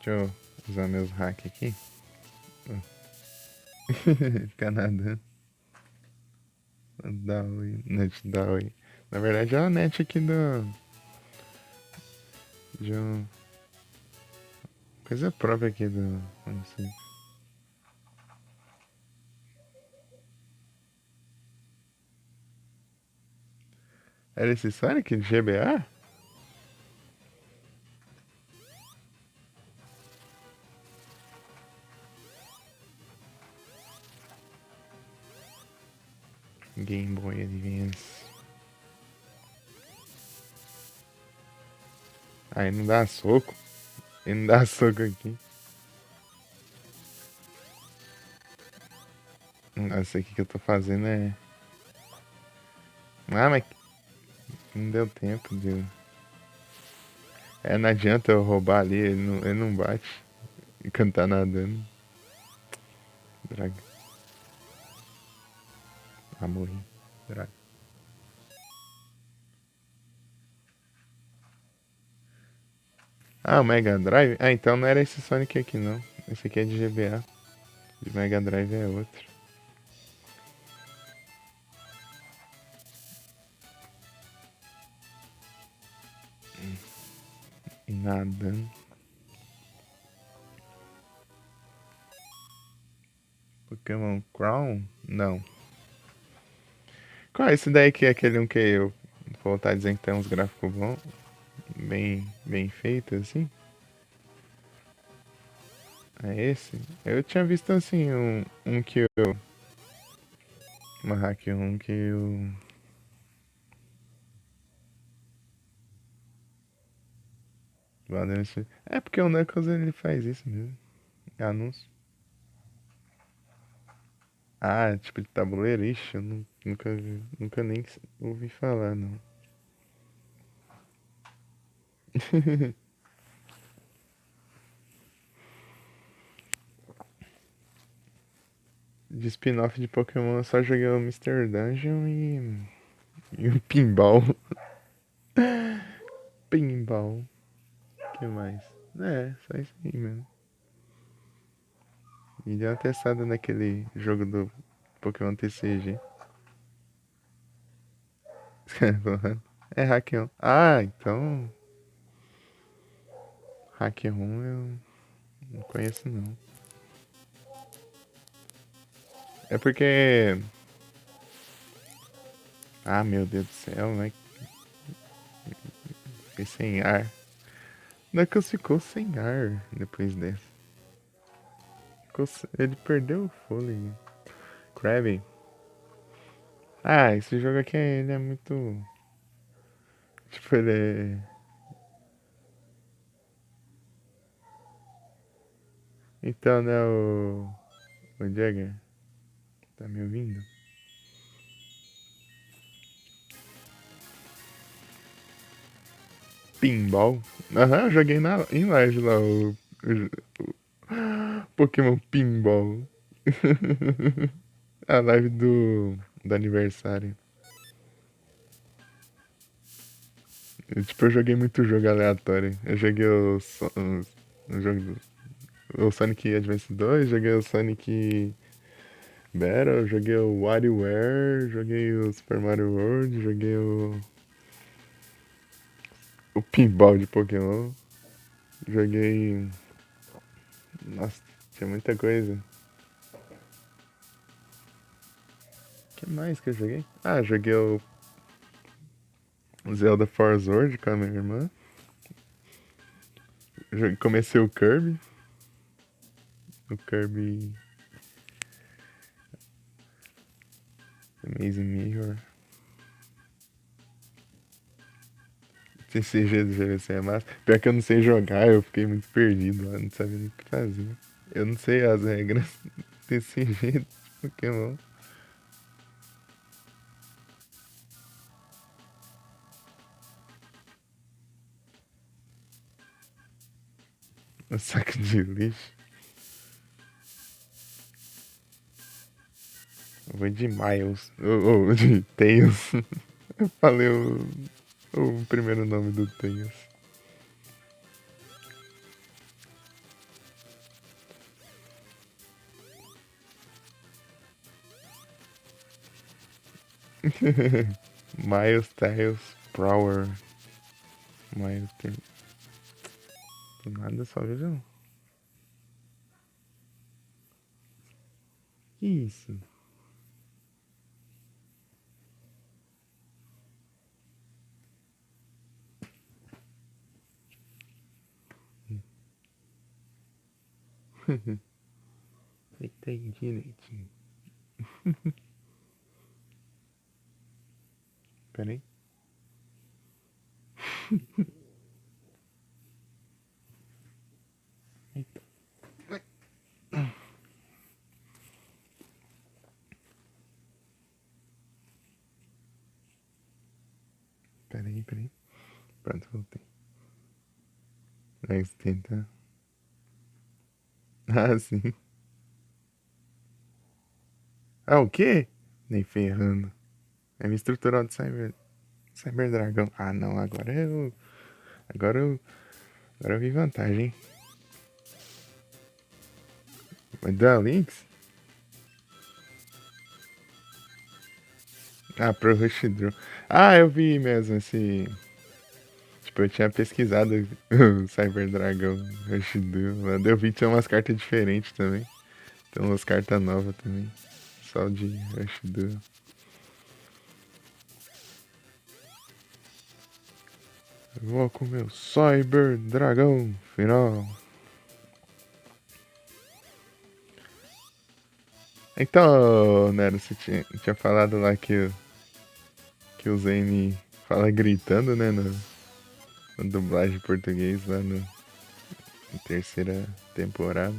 Deixa eu usar meus hacks aqui. Ficar nadando. Dá oi. Net dá oi. Na verdade é a net aqui do. De uma coisa própria aqui do. Assim. Era esse Sonic de GBA? Game Boy Advance. Aí não dá soco. Ele não dá soco aqui. Essa aqui que eu tô fazendo é. Ah, mas não deu tempo, deu. É, não adianta eu roubar ali, ele não bate. E cantar nadando. Draga. Ah, morri. Draga. Ah, o Mega Drive? Ah, então não era esse Sonic aqui não. Esse aqui é de GBA. De Mega Drive é outro. E nadando. Pokémon Crown? Não. Qual é esse daí que é aquele um que eu vou voltar a dizer que tem uns gráficos bons? Bem feitos assim? É esse? Eu tinha visto assim um que eu. Uma hack um que eu. É porque o Knuckles ele faz isso mesmo. Anúncio. Ah, tipo de tabuleiro? Ixi, eu nunca nem ouvi falar, não. De spin-off de Pokémon eu só joguei o Mr. Dungeon e o Pinball. Pinball. O que mais? É, só isso aí mesmo. E deu uma testada naquele jogo do Pokémon TCG. É Hack 1. Ah, então. Hack 1 eu não conheço não. É porque. Ah, meu Deus do céu, né? Fiquei sem ar. Knuckles ficou sem ar depois dessa. Ele perdeu o fôlego. Krabby. Ah, esse jogo aqui ele é muito. Tipo, ele é. Então, né, o Jagger? Tá me ouvindo? Pinball? Aham, eu joguei em live lá o Pokémon Pinball. A live do aniversário. Tipo, eu joguei muito jogo aleatório. Eu joguei o jogo o Sonic Advance 2, joguei o Sonic Battle, joguei o WarioWare, joguei o Super Mario World, joguei o Pinball de Pokémon, joguei. Nossa, tinha muita coisa. O que mais que eu joguei? Ah, joguei o Zelda Force World com a minha irmã. Comecei o Kirby. O Kirby Amazing Mirror. TCG do GVC é massa. Pior que eu não sei jogar, eu fiquei muito perdido lá, não sabia nem o que fazer. Eu não sei as regras desse jeito de Pokémon. Um saco de lixo. Eu vou de Miles. Ou de Tails. Eu falei o primeiro nome do Tails. Miles, Tails, Prower. Miles, Tails. Nada, só visão. Que isso? Eita aí direitinho. Pera aí. Eita. Pera aí, pera aí. Pronto, voltei. Vai tentar. Ah, sim. Ah, o quê? Nem ferrando. É me estrutural de Cyber Dragão. Ah, não, agora eu vi vantagem, hein? Mas dá links? Ah, pro Rush Draw. Ah, eu vi mesmo esse. Tipo, eu tinha pesquisado o Cyber Dragão Rush Draw. Lá eu vi que tinha umas cartas diferentes também. Tem umas cartas novas também. Só de Rush Draw. Eu vou com o meu Cyber Dragão final. Então, Nero, você tinha falado lá que o Zane fala gritando, né? Na dublagem em português lá na terceira temporada.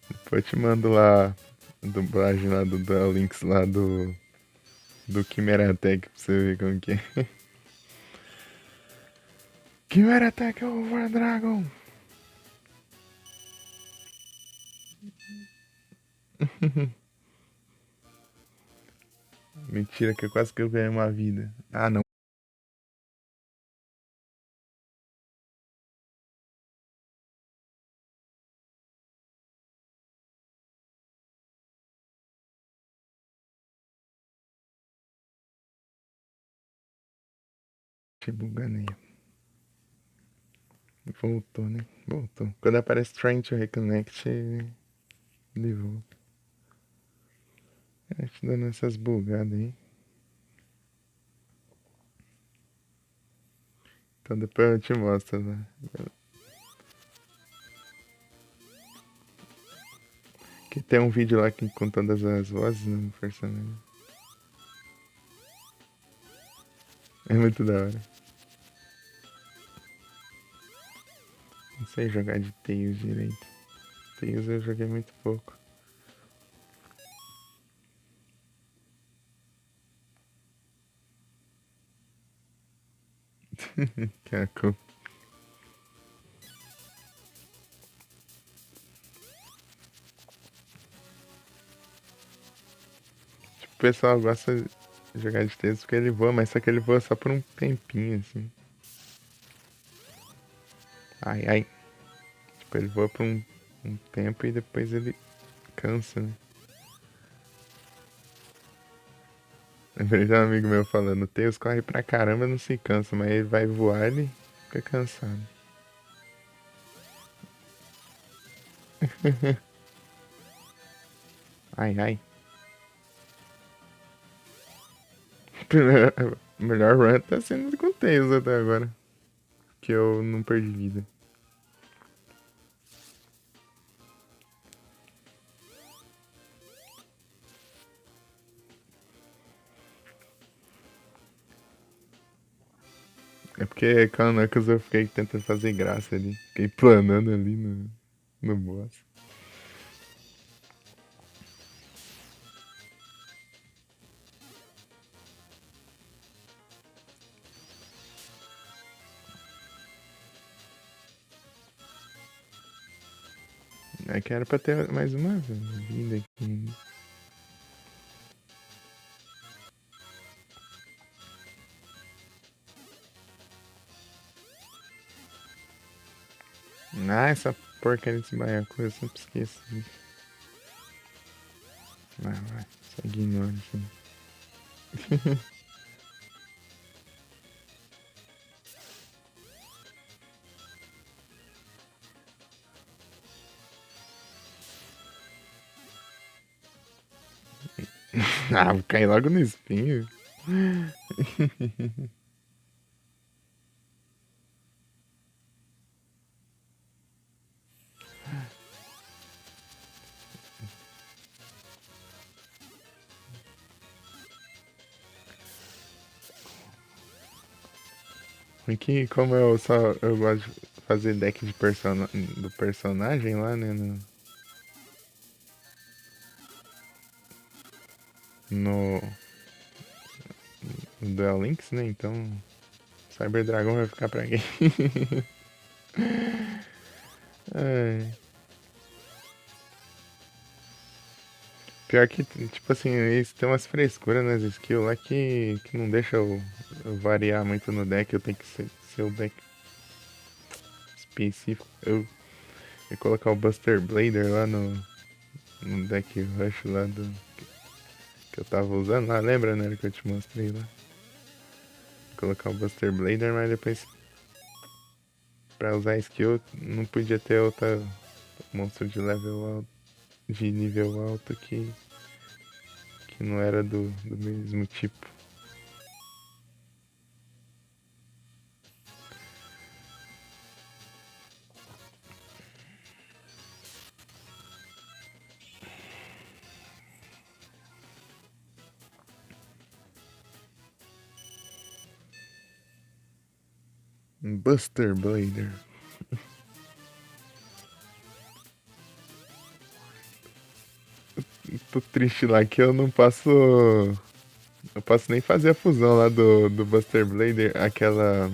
Depois eu te mando lá a dublagem lá do Duel Links lá do Chimera Attack pra você ver como que é. Chimera Attack Over Dragon! Mentira, que quase que eu ganhei uma vida. Ah, não. Te buganei. Voltou, né? Voltou. Quando aparece Trying to Reconnect, ele volta. É, te dando essas bugadas aí. Então depois eu te mostro, né? Que tem um vídeo lá com todas as vozes no personagem. É muito da hora. Não sei jogar de Tails direito. Tails eu joguei muito pouco. Que é a culpa. Tipo, o pessoal gosta de jogar de Tails porque ele voa, mas só que ele voa só por um tempinho, assim. Ai, ai. Tipo, ele voa por um tempo e depois ele cansa, né? Lembrei de um amigo meu falando, o Tails corre pra caramba, não se cansa, mas ele vai voar, ele fica cansado. Ai, ai. O melhor run tá sendo com o Tails até agora. Que eu não perdi vida. É porque com a Knuckles eu fiquei tentando fazer graça ali. Fiquei planando ali no boss. É que era pra ter mais uma vida aqui. Ah, essa porcaria desse baiacu, eu sempre esqueço disso. Vai. Só ignora assim. Ah, vou cair logo no espinho. Porque como eu gosto de fazer deck de do personagem lá, né? No Duel Links, né? Então Cyber Dragon vai ficar pra quem? Ai. Pior que, tipo assim, eles têm umas frescuras nas skills lá que não deixa eu variar muito no deck. Eu tenho que ser o deck específico. Eu ia colocar o Buster Blader lá no deck Rush lá que eu tava usando lá. Lembra, né, que eu te mostrei lá? Colocar o Buster Blader, mas depois pra usar a skill não podia ter outra monstro de level alto, de nível alto que não era do mesmo tipo. Buster Blader. Tô triste lá que eu não posso. Eu posso nem fazer a fusão lá do Buster Blader, aquela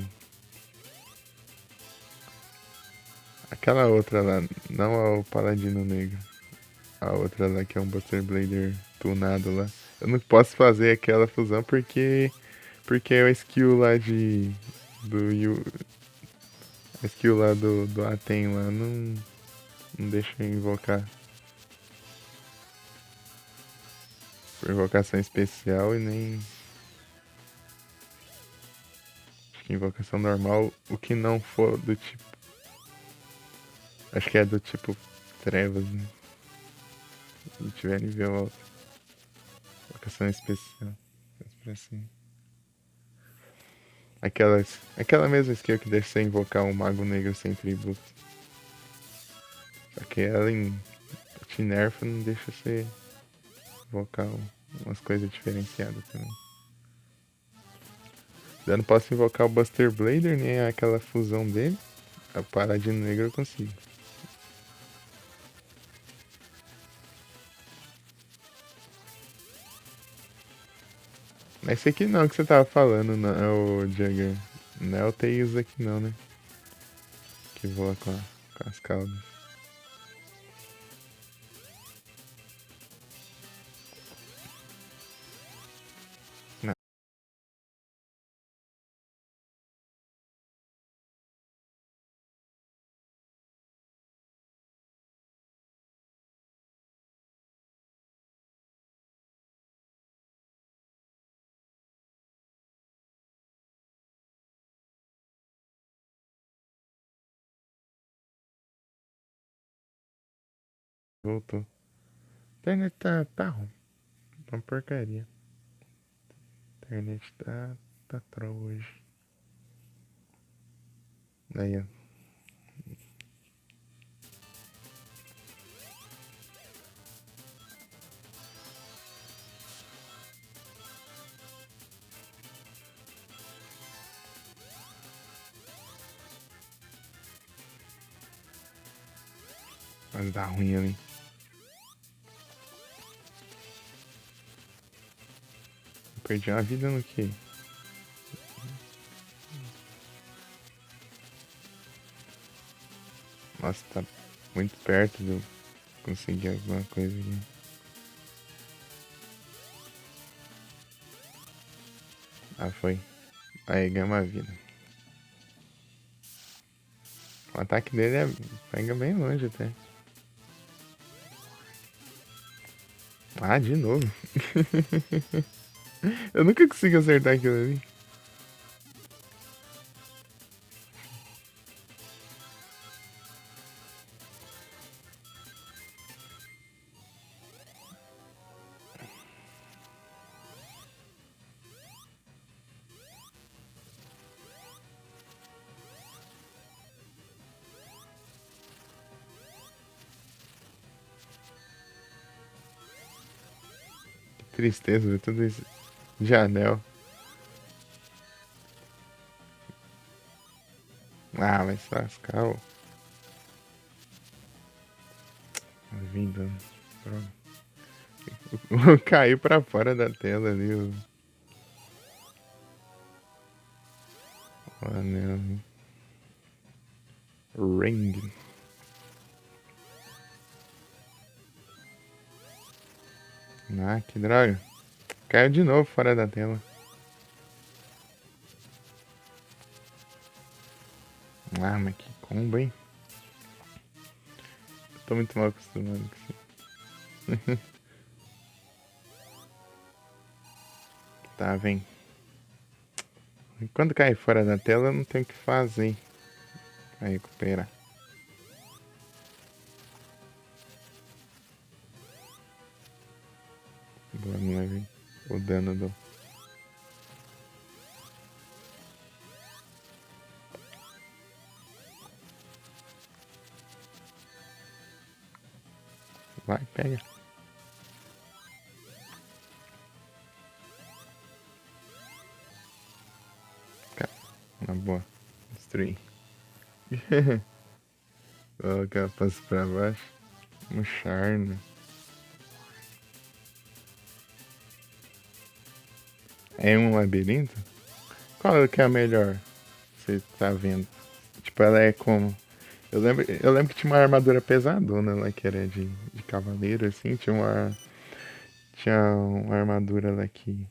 outra lá, não é o Paladino Negro. A outra lá que é um Buster Blader tunado lá. Eu não posso fazer aquela fusão porque a skill lá a skill lá do Aten lá não deixa eu invocar por invocação especial e nem acho que invocação normal, o que não for do tipo. Acho que é do tipo trevas, né? Se tiver nível alto. Invocação especial. Assim. Aquela mesma skill que deixa você invocar um mago negro sem tributo. Só que ela em Tinerfa não deixa você invocar umas coisas diferenciadas também. Eu não posso invocar o Buster Blader, nem aquela fusão dele. A Paladino Negro eu consigo. Mas esse aqui não que você tava falando, não, é o Jugger. Não é o Tails aqui não, né? Que voa com as caudas. Não, voltou. A internet tá ruim. Uma porcaria. A internet tá troll hoje. Aí, ó. Mas dá ruim ali. Eu perdi uma vida no que? Nossa, tá muito perto de eu conseguir alguma coisa aqui. Ah, foi. Aí ganha uma vida. O ataque dele pega bem longe até. Ah, de novo. Eu nunca consigo acertar aquilo ali. tristeza ver tudo isso de anel. Ah, vai se lascar, ó. Vindo. Caiu pra fora da tela ali o anel. Ring. Ah, que droga. Caiu de novo fora da tela. Ah, mas que combo, hein? Tô muito mal acostumado com isso. Tá, vem. Quando cai fora da tela, não tem o que fazer pra recuperar. Boa, não levei o dano do... Vai, pega. Na boa. Destruir. Colocar passo pra baixo. Um charme. É um labirinto? Qual que é a melhor? Você tá vendo? Tipo, ela é como? Eu lembro que tinha uma armadura pesadona lá, que era de cavaleiro, assim. Tinha uma armadura lá que...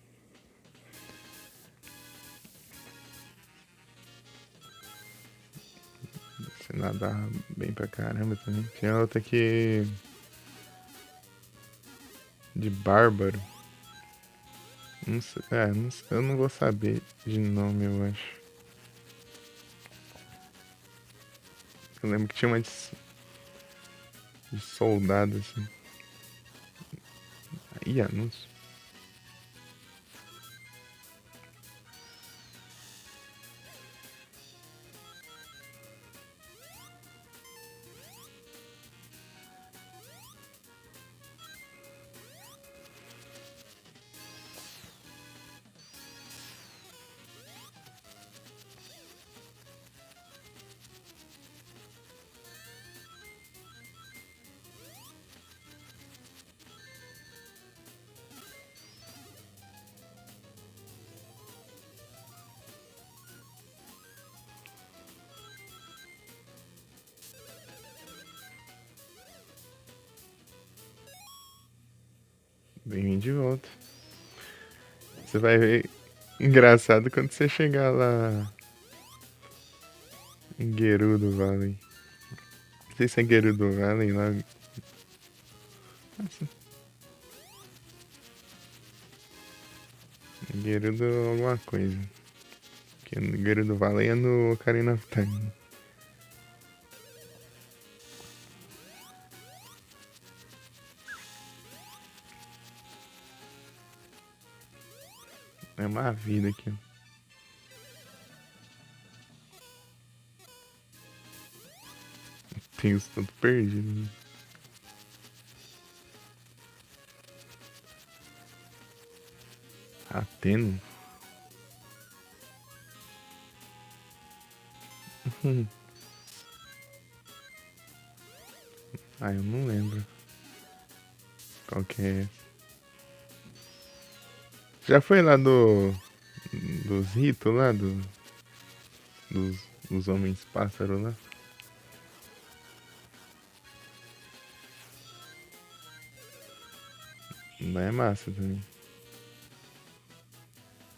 Você nadava bem pra caramba também. Tinha outra que... De bárbaro. Não sei, eu não vou saber de nome, eu acho. Eu lembro que tinha uma de soldado, assim. Ih, anúncio. Bem-vindo de volta. Você vai ver engraçado quando você chegar lá em Gerudo Valley. Não sei se é Gerudo Valley lá. Nossa, Gerudo alguma coisa. Porque Gerudo Valley é no Ocarina of Time. É uma vida aqui. Tem os tanto perdido. Né? Ateno. Ah, eu não lembro. Qual que é? Já foi lá dos ritos lá, dos, dos homens pássaros lá? Lá é massa também.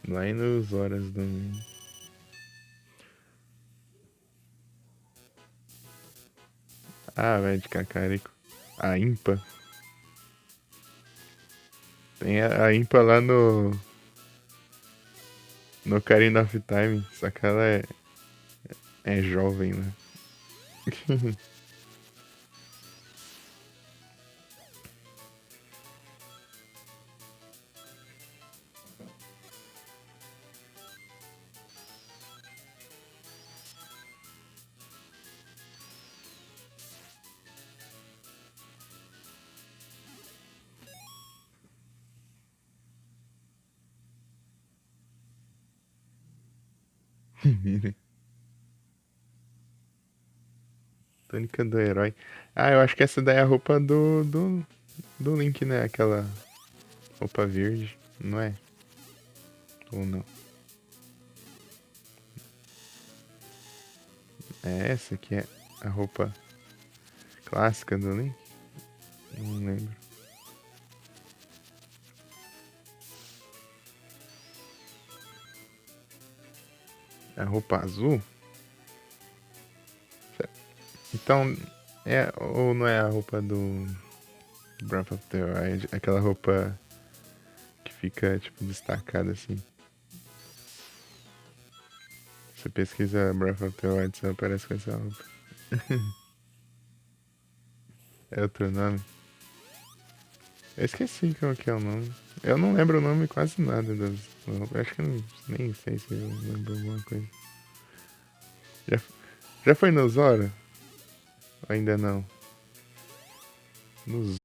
Lá e nos horas também. Ah, velho, de Cacarico. A Impa. Tem a Impa lá no Ocarina of Time. Só que ela é jovem, né? Tônica do herói. Ah, eu acho que essa daí é a roupa do Link, né? Aquela roupa verde, não é? Ou não? É essa que é a roupa clássica do Link? Não lembro. A roupa azul? Então, é ou não é a roupa do Breath of the Wild? Aquela roupa que fica, tipo, destacada assim. Você pesquisa Breath of the Wild, só aparece com essa roupa. É outro nome? Eu esqueci qual que é o nome. Eu não lembro o nome quase nada das roupas. Acho que eu nem sei se eu lembro alguma coisa. Já, já foi no Zora? Ainda não. No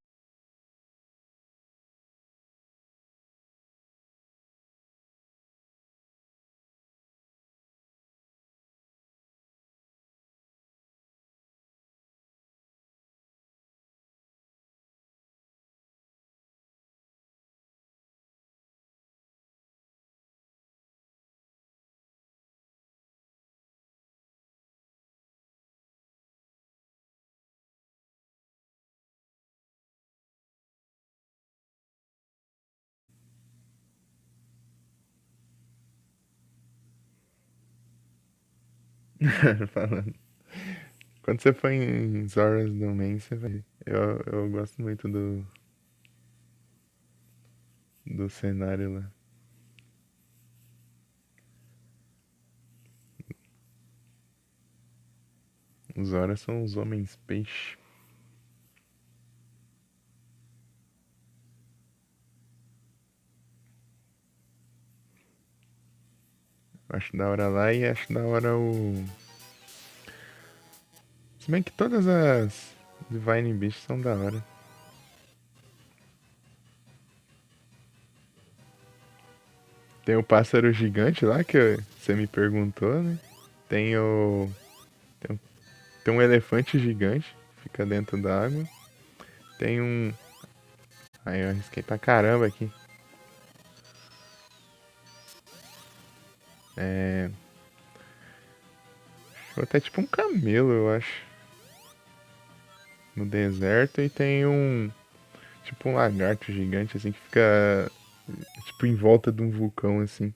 falando. Quando você foi em Zoras do Main, você vai. Eu gosto muito do cenário lá. Os Zoras são os homens peixe. Acho da hora lá e acho da hora o. Se bem que todas as Divine Beasts são da hora. Tem o pássaro gigante lá que você me perguntou, né? Tem o. Tem, tem um elefante gigante, fica dentro da água. Tem um. Aí eu arrisquei pra caramba aqui. É. Até tipo um camelo, eu acho. No deserto e tem um. Tipo um lagarto gigante, assim, que fica. Tipo em volta de um vulcão, assim.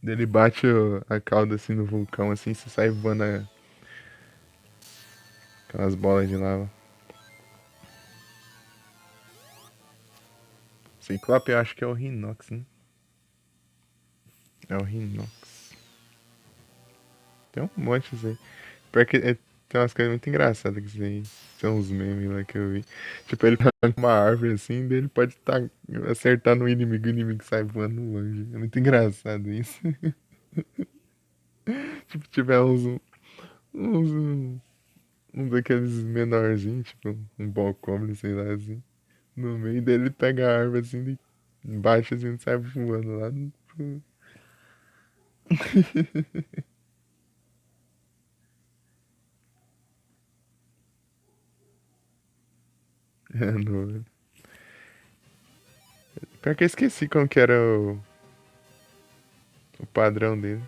Ele bate a cauda assim no vulcão, assim, você sai voando aquelas bolas de lava. Ciclope eu acho que é o Rhinox, né? É o Rhinox. Tem um monte disso aí. Pior que tem umas coisas muito engraçadas que isso aí. Tem uns memes lá que eu vi. Tipo, ele tá com uma árvore assim, daí ele pode acertar no inimigo e o inimigo sai voando longe. É muito engraçado isso. Tipo, tiver uns, um daqueles menorzinhos, tipo, um balcobre, sei lá, assim. No meio dele pega a árvore assim, baixa assim, e sai voando lá. É, no... Pior que eu esqueci como que era o padrão dele.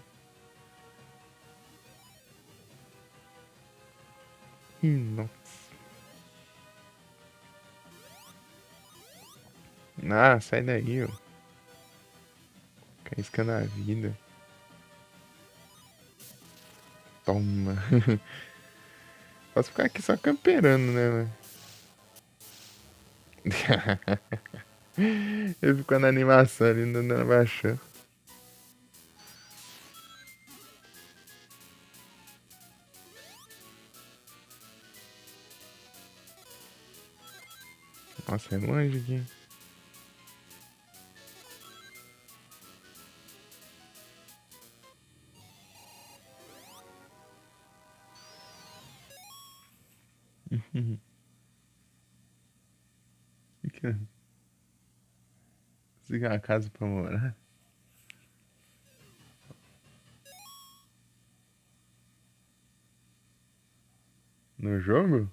Nossa. Ah, sai daí, ó. Caísca na vida. Toma. Posso ficar aqui só camperando, né, mano? Ele ficou na animação ali, não abaixou. Nossa, é longe aqui. Consegui uma casa pra morar. No jogo?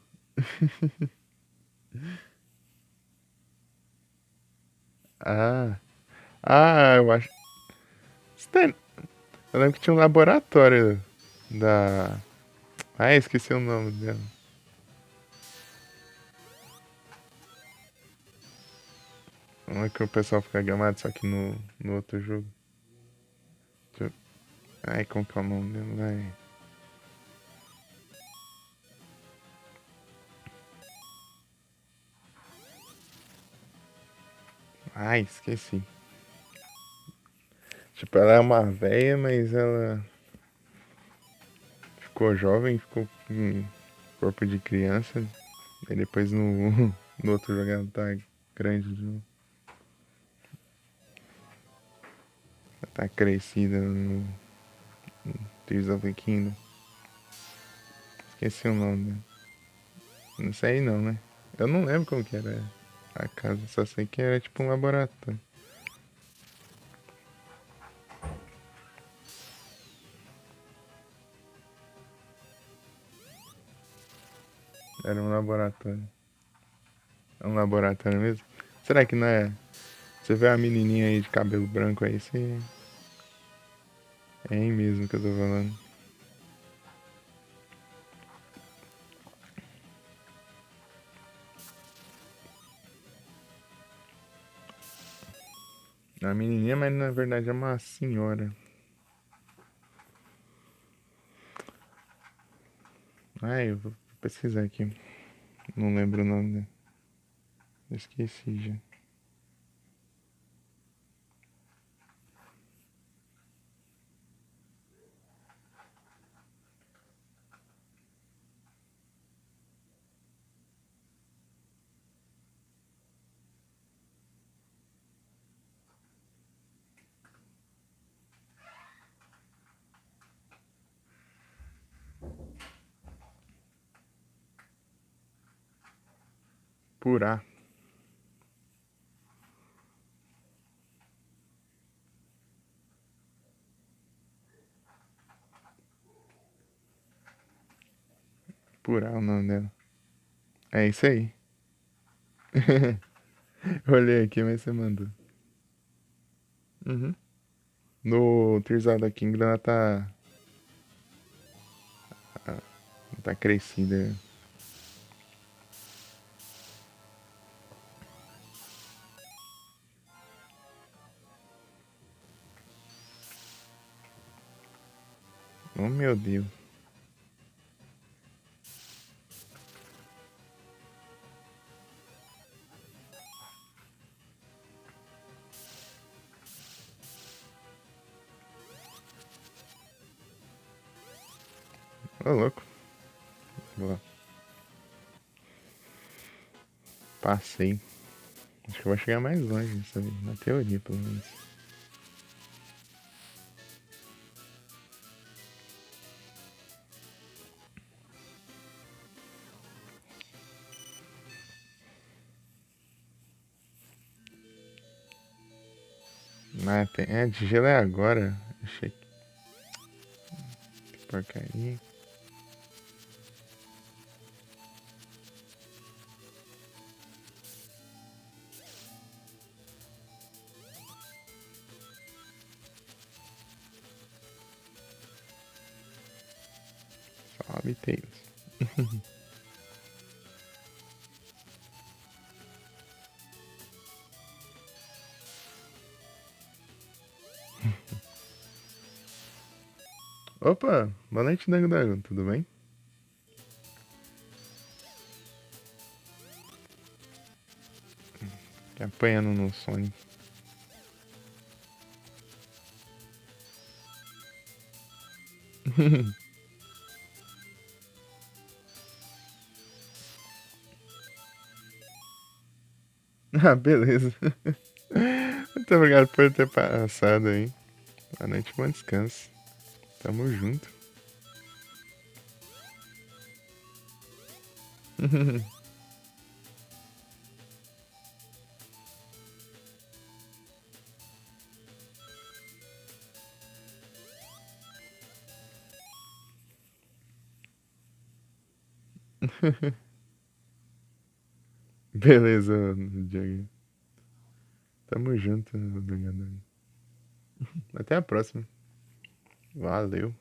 Ah. Ah, eu acho. Eu lembro que tinha um laboratório da. Ah, esqueci o nome dela. Não é que o pessoal fica gamado, só que no outro jogo. Ai, como que é o nome dela? Vai. Ai, esqueci. Tipo, ela é uma véia, mas ela ficou jovem, ficou com corpo de criança. E depois no outro jogo ela tá grande de novo. Ela tá crescida no Tears of the Kingdom. Esqueci o nome dela. Não sei não, né? Eu não lembro como que era a casa, só sei que era tipo um laboratório. Era um laboratório. É um laboratório mesmo? Será que não é? Você vê a menininha aí de cabelo branco aí, você... É aí mesmo que eu tô falando. É uma menininha, mas na verdade é uma senhora. Ai, eu vou pesquisar aqui. Não lembro o nome dela. Esqueci já. Purá. Purá é o nome dela. É isso aí. Eu olhei aqui, mas você mandou. Uhum. No Tears of the Kingdom ela tá crescida. Oh meu Deus. Ô louco. Boa. Passei. Acho que eu vou chegar mais longe nisso aí. Na teoria, pelo menos. Mas tem... É, de gelo é agora. Achei que porcaria. Sobe Tails. Opa, boa noite, Dango Dango, tudo bem? Tá apanhando no Sonic. Ah, beleza. Muito obrigado por ter passado aí. Boa noite, bom descanso. Tamo junto. Beleza, Diego. Tamo junto, Daniel. Até a próxima. Valeu.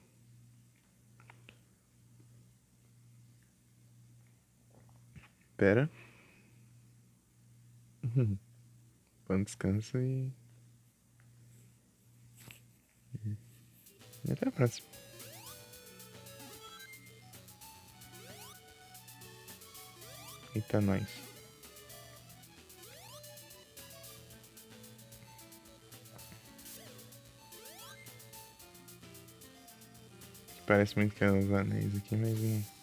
Pera. Bom descanso e até a próxima. Eita, nós. Parece muito que é os anéis aqui, mas não.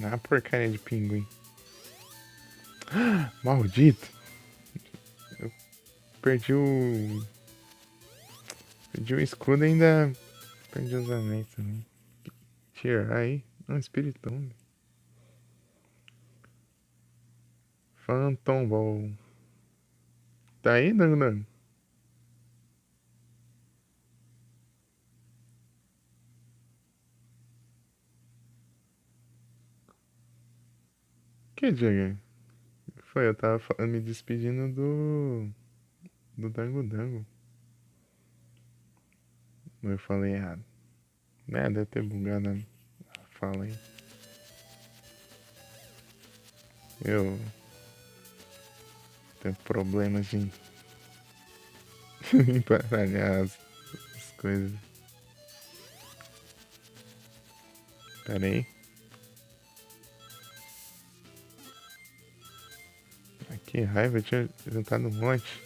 Ah, porcaria de pinguim. Maldito! Eu perdi o. Perdi o escudo e ainda. Perdi os anéis também. Tirar aí. Um espiritão. Phantom Ball. Tá aí, Dandan? Que Diego? Foi, eu tava me despedindo do Dango Dango. Eu falei errado. É, deve ter bugado a fala aí. Eu tenho problemas em embaralhar as coisas. Pera aí. Que raiva, eu tinha juntado um monte.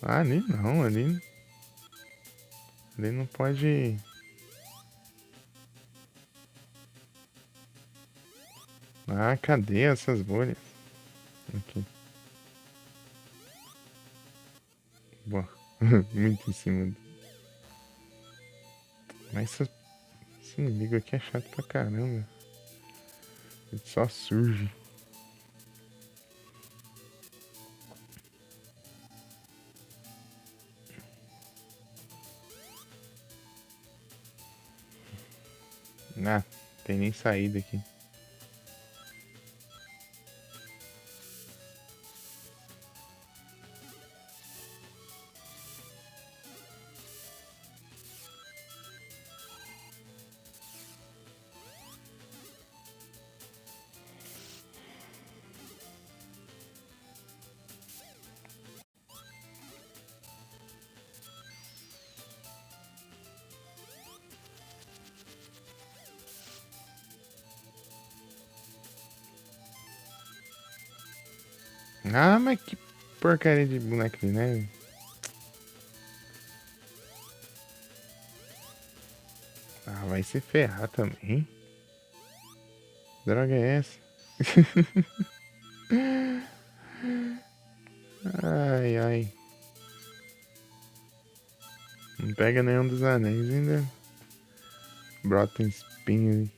Ah, ali não, ali. Ali não pode. Ah, cadê essas bolhas? Aqui. Boa. Muito em cima. Mas esse inimigo aqui é chato pra caramba. Ele só surge. Ah, tem nem saída aqui. Ah, mas que porcaria de boneco de neve. Ah, vai se ferrar também. Droga é essa? Ai, ai. Não pega nenhum dos anéis ainda. Brota um espinho ali.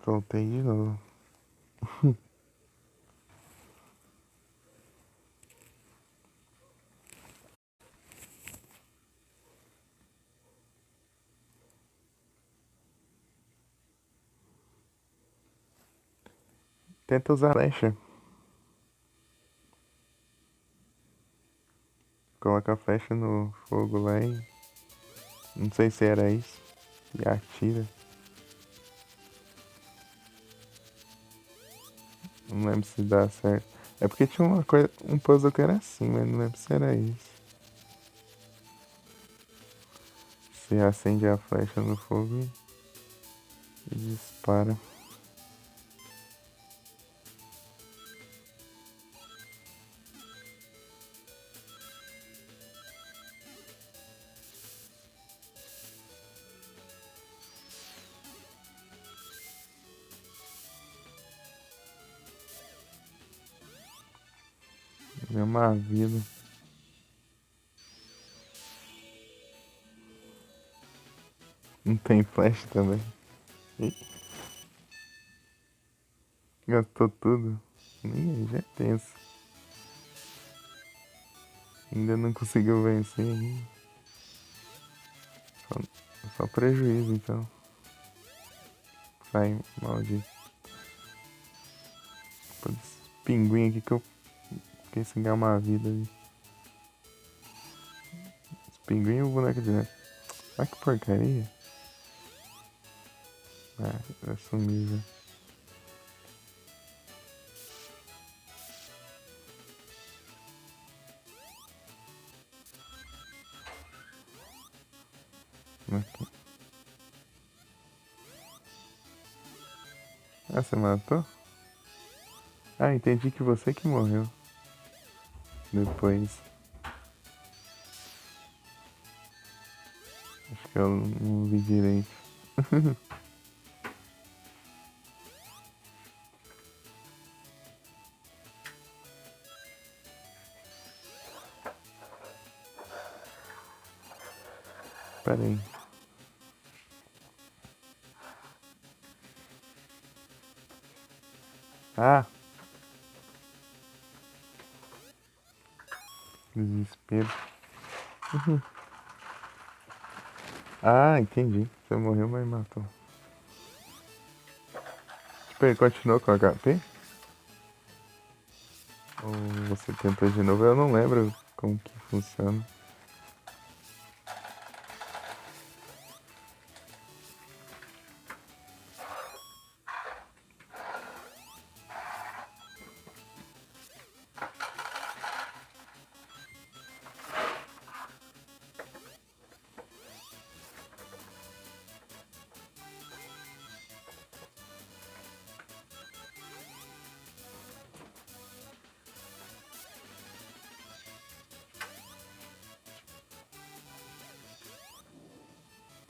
Voltei de novo. Tenta usar a flecha. Coloca a flecha no fogo lá e. Não sei se era isso. E atira. Não lembro se dá certo. É porque tinha uma coisa, um puzzle que era assim, mas não lembro se era isso. Você acende a flecha no fogo e dispara. É uma vida. Não tem flash também. Ih, gastou tudo. Ih, já é tenso. Ainda não conseguiu vencer ainda. Só, só prejuízo então. Sai, maldito. Pô, esse pinguim aqui que eu fiquei sem ganhar uma vida ali. Esse pinguim e o boneco de neve. Olha que porcaria. Ah, vai sumir já. Aqui. Ah, você matou? Ah, entendi que você que morreu. Depois. Acho que eu não vi direito. Pera aí. Ah! Desespero. Ah, entendi. Você morreu, mas matou. Tipo, ele continuou com HP? Ou você tentou de novo? Eu não lembro como que funciona.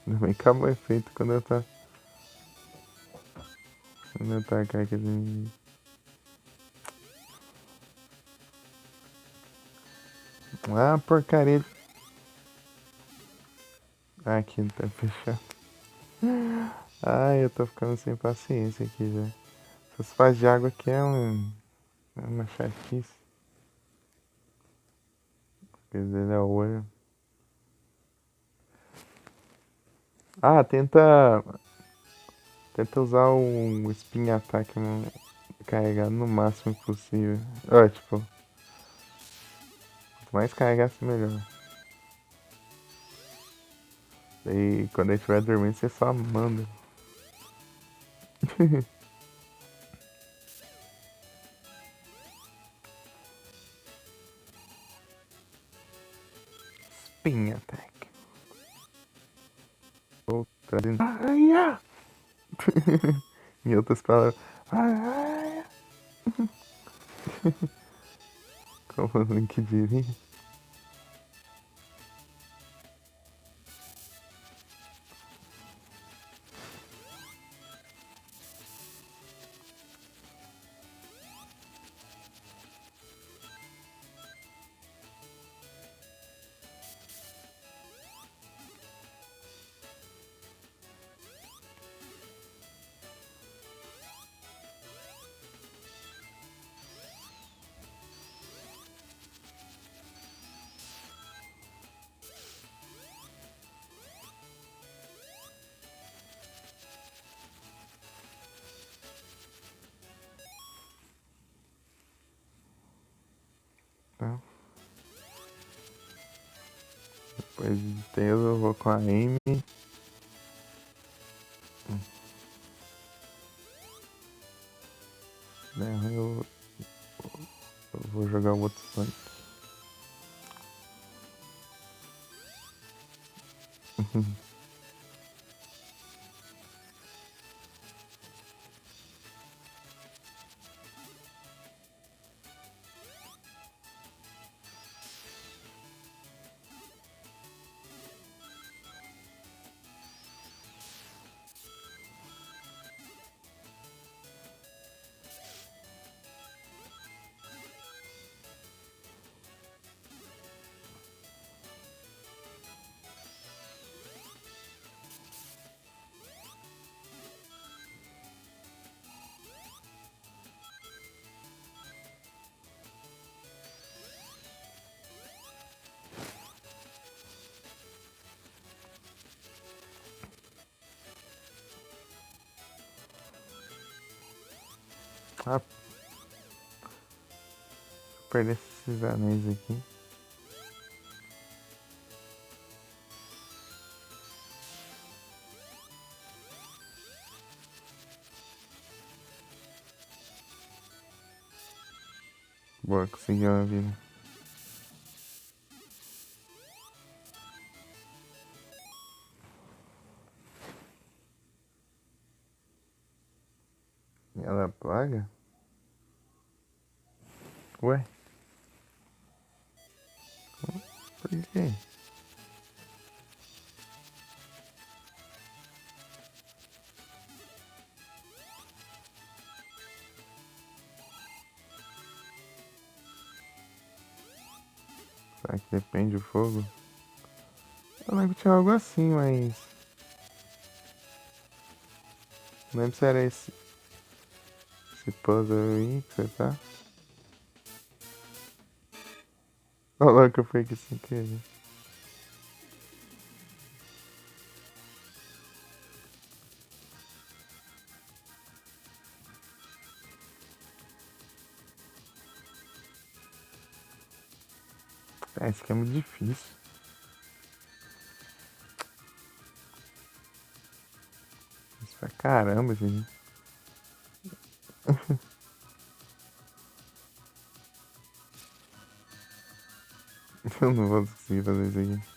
Também acabou o efeito quando eu tá. Quando eu tacar aquele inimigo. Ah, porcaria. Ah, aqui não tá fechado. Ai, eu tô ficando sem paciência aqui já. Essas fases de água aqui é uma chatice. Quer dizer, ele é o olho. Ah, tenta usar o spin attack carregado no máximo possível. Ó, tipo, quanto mais carregasse melhor. Daí quando ele estiver dormindo você só manda. Spin attack. Ou trazendo. Ai, ah! Em outras palavras. Ai, como o Link diria. Depois de Tails eu vou com a Amy. Eu vou jogar o outro Sonic. Ah, perder esses anéis aqui. Boa, consegui uma vida. Ela apaga? Ué? Por quê? Será que depende do fogo? Eu lembro que tinha algo assim, mas... Não lembro se era esse puzzle aí que você tá. Olha lá que eu fui aqui sem querer. Esse aqui é muito difícil. Isso pra caramba, gente. Eu não vou conseguir fazer isso aqui.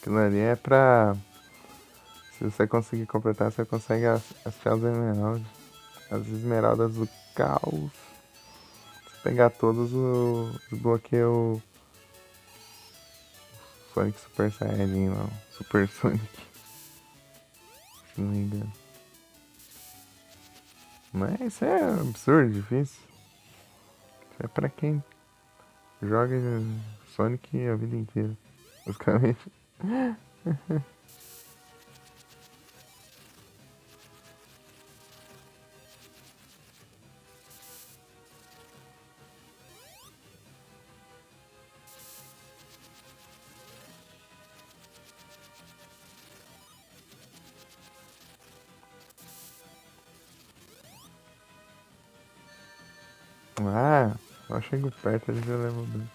Aquilo ali é pra... Se você conseguir completar, você consegue achar as esmeraldas. As esmeraldas do caos. Se pegar todos, desbloqueia o Sonic Super Saiyajin lá. Super Sonic. Se não me engano. Mas isso é absurdo, difícil. Isso é pra quem joga Sonic a vida inteira. Basicamente. Ah, só chego perto ele já leva o dano.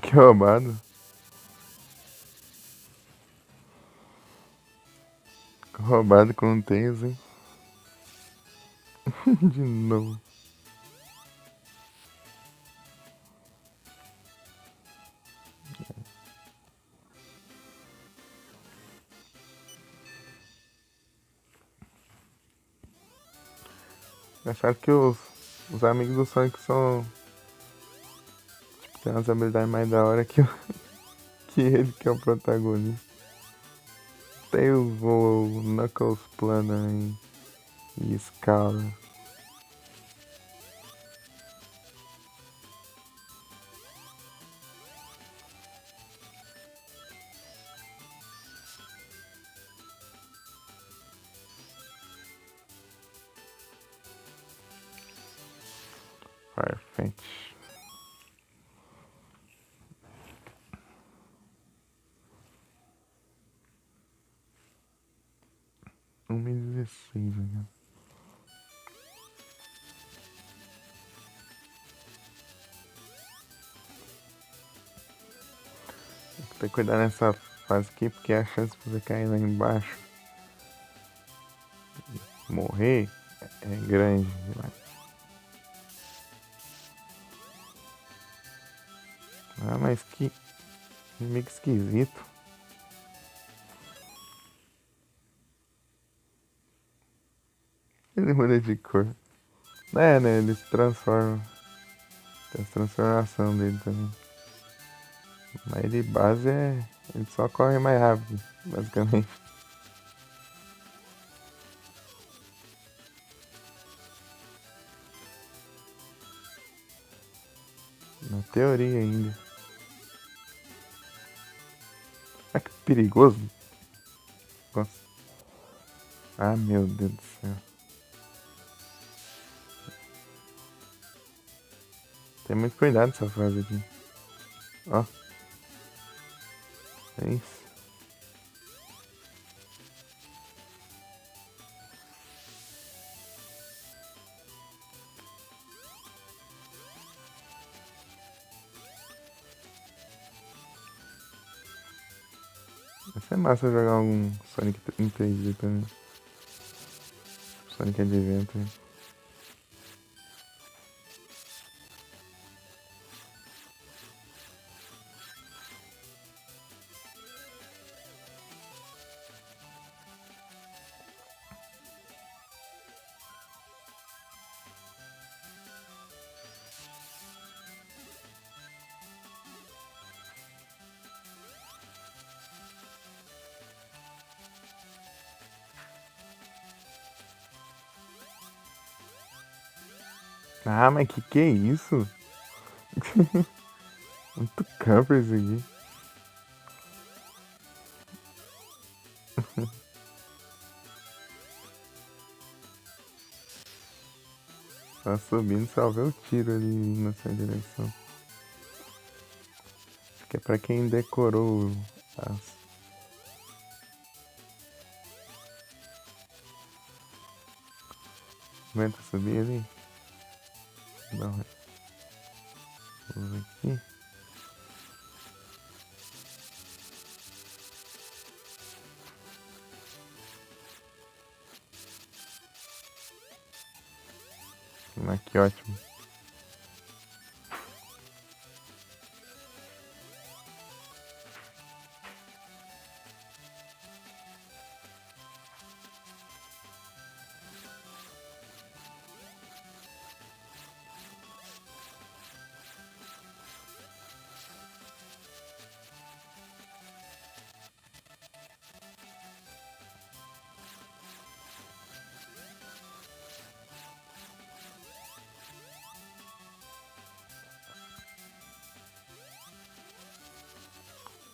Que roubado. Roubado com Tails, hein? De novo. Acharam que os amigos do Sonic são. Tipo, tem umas habilidades mais da hora que ele, que é o protagonista. Tem o Knuckles plana e escala. Farfetch. Um 2016, né? Tem que cuidar nessa fase aqui, porque a chance de você cair lá embaixo e morrer é grande demais. Ah, mas que inimigo esquisito. Ele muda de cor. É, né? Ele se transforma. Tem a transformação dele também. Mas de base é. Ele só corre mais rápido, basicamente. Na teoria ainda. Ah, que perigoso. Nossa. Ah, meu Deus do céu. Tem muito cuidado nessa fase aqui. Ó. É isso. Vai ser massa jogar um Sonic em 3D também. Sonic Adventure. Ah, mas que é isso? Muito camper isso aqui. Tá subindo, só vê o tiro ali na sua direção. Acho que é pra quem decorou as. Aguenta subir ali? Não, vamos aqui. Ah, que ótimo.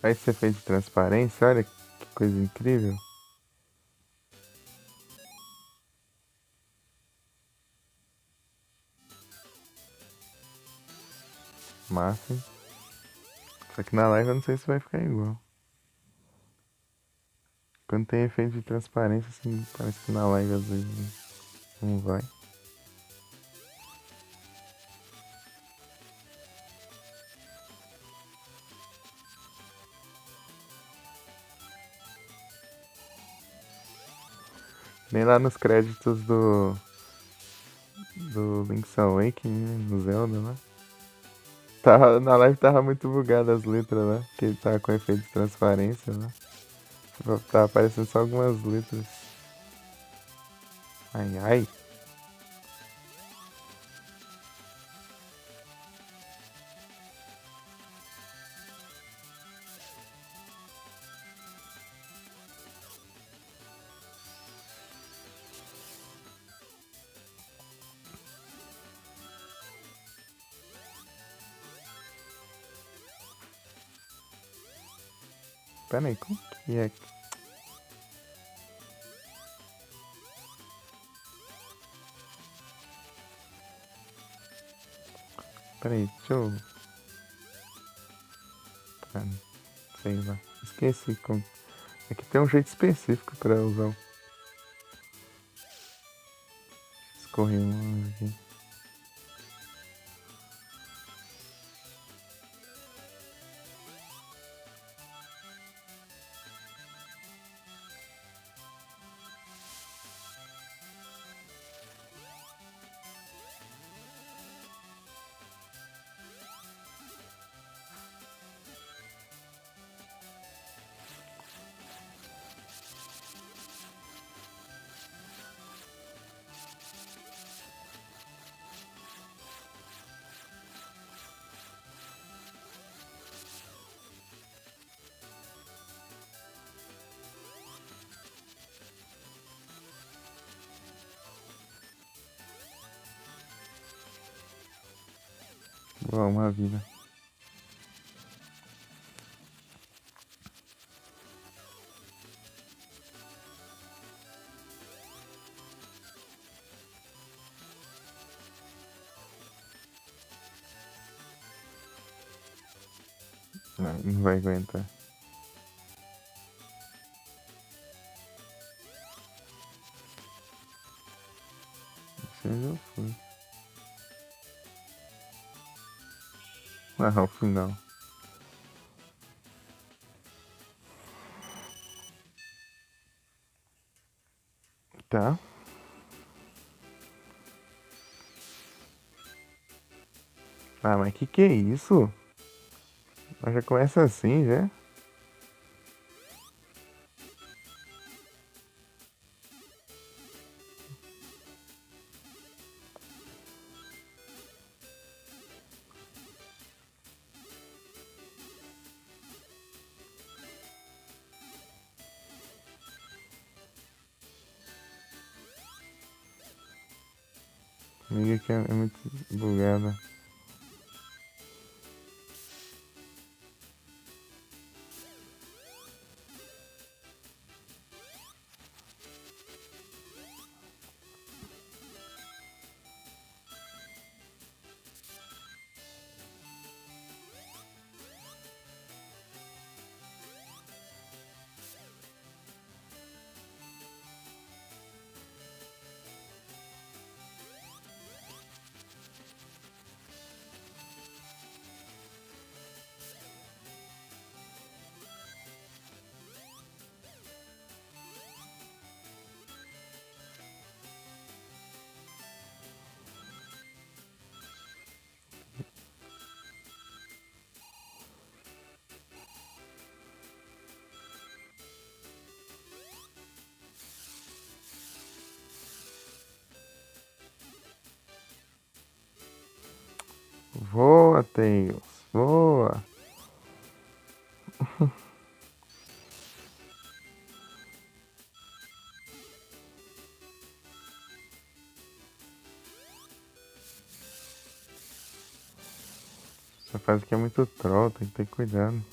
Aí você fez de transparência, olha que coisa incrível. Massa, hein? Só que na live eu não sei se vai ficar igual. Quando tem efeito de transparência, assim, parece que na live às vezes não vai. Nem lá nos créditos do Link's Awakening, né? No Zelda, né? Na live tava muito bugada as letras lá, que ele tava com efeito de transparência lá. Tava aparecendo só algumas letras. Ai ai. Pera aí, como que é? Pera aí, deixa eu... Ah, sei lá. Esqueci como... É que tem um jeito específico pra usar o escorrimão aqui. Boa, uma vida. Não vai aguentar. Isso eu já fui. Ah, ao final. Tá. Ah, mas que é isso? Mas já começa assim, já? Amiga que é muito bugada. Voa, Tails. Voa. Essa fase aqui é muito troll, tem que ter cuidado.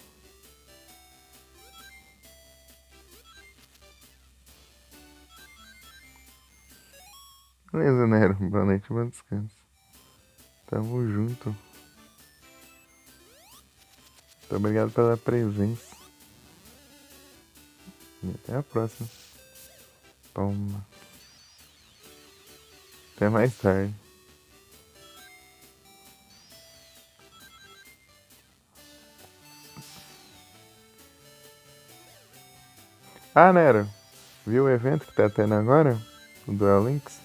Beleza, Nero. Boa noite, bom descanso. Tamo junto. Muito obrigado pela presença. E até a próxima. Toma. Até mais tarde. Ah, Nero. Viu o evento que tá tendo agora? O Duel Links?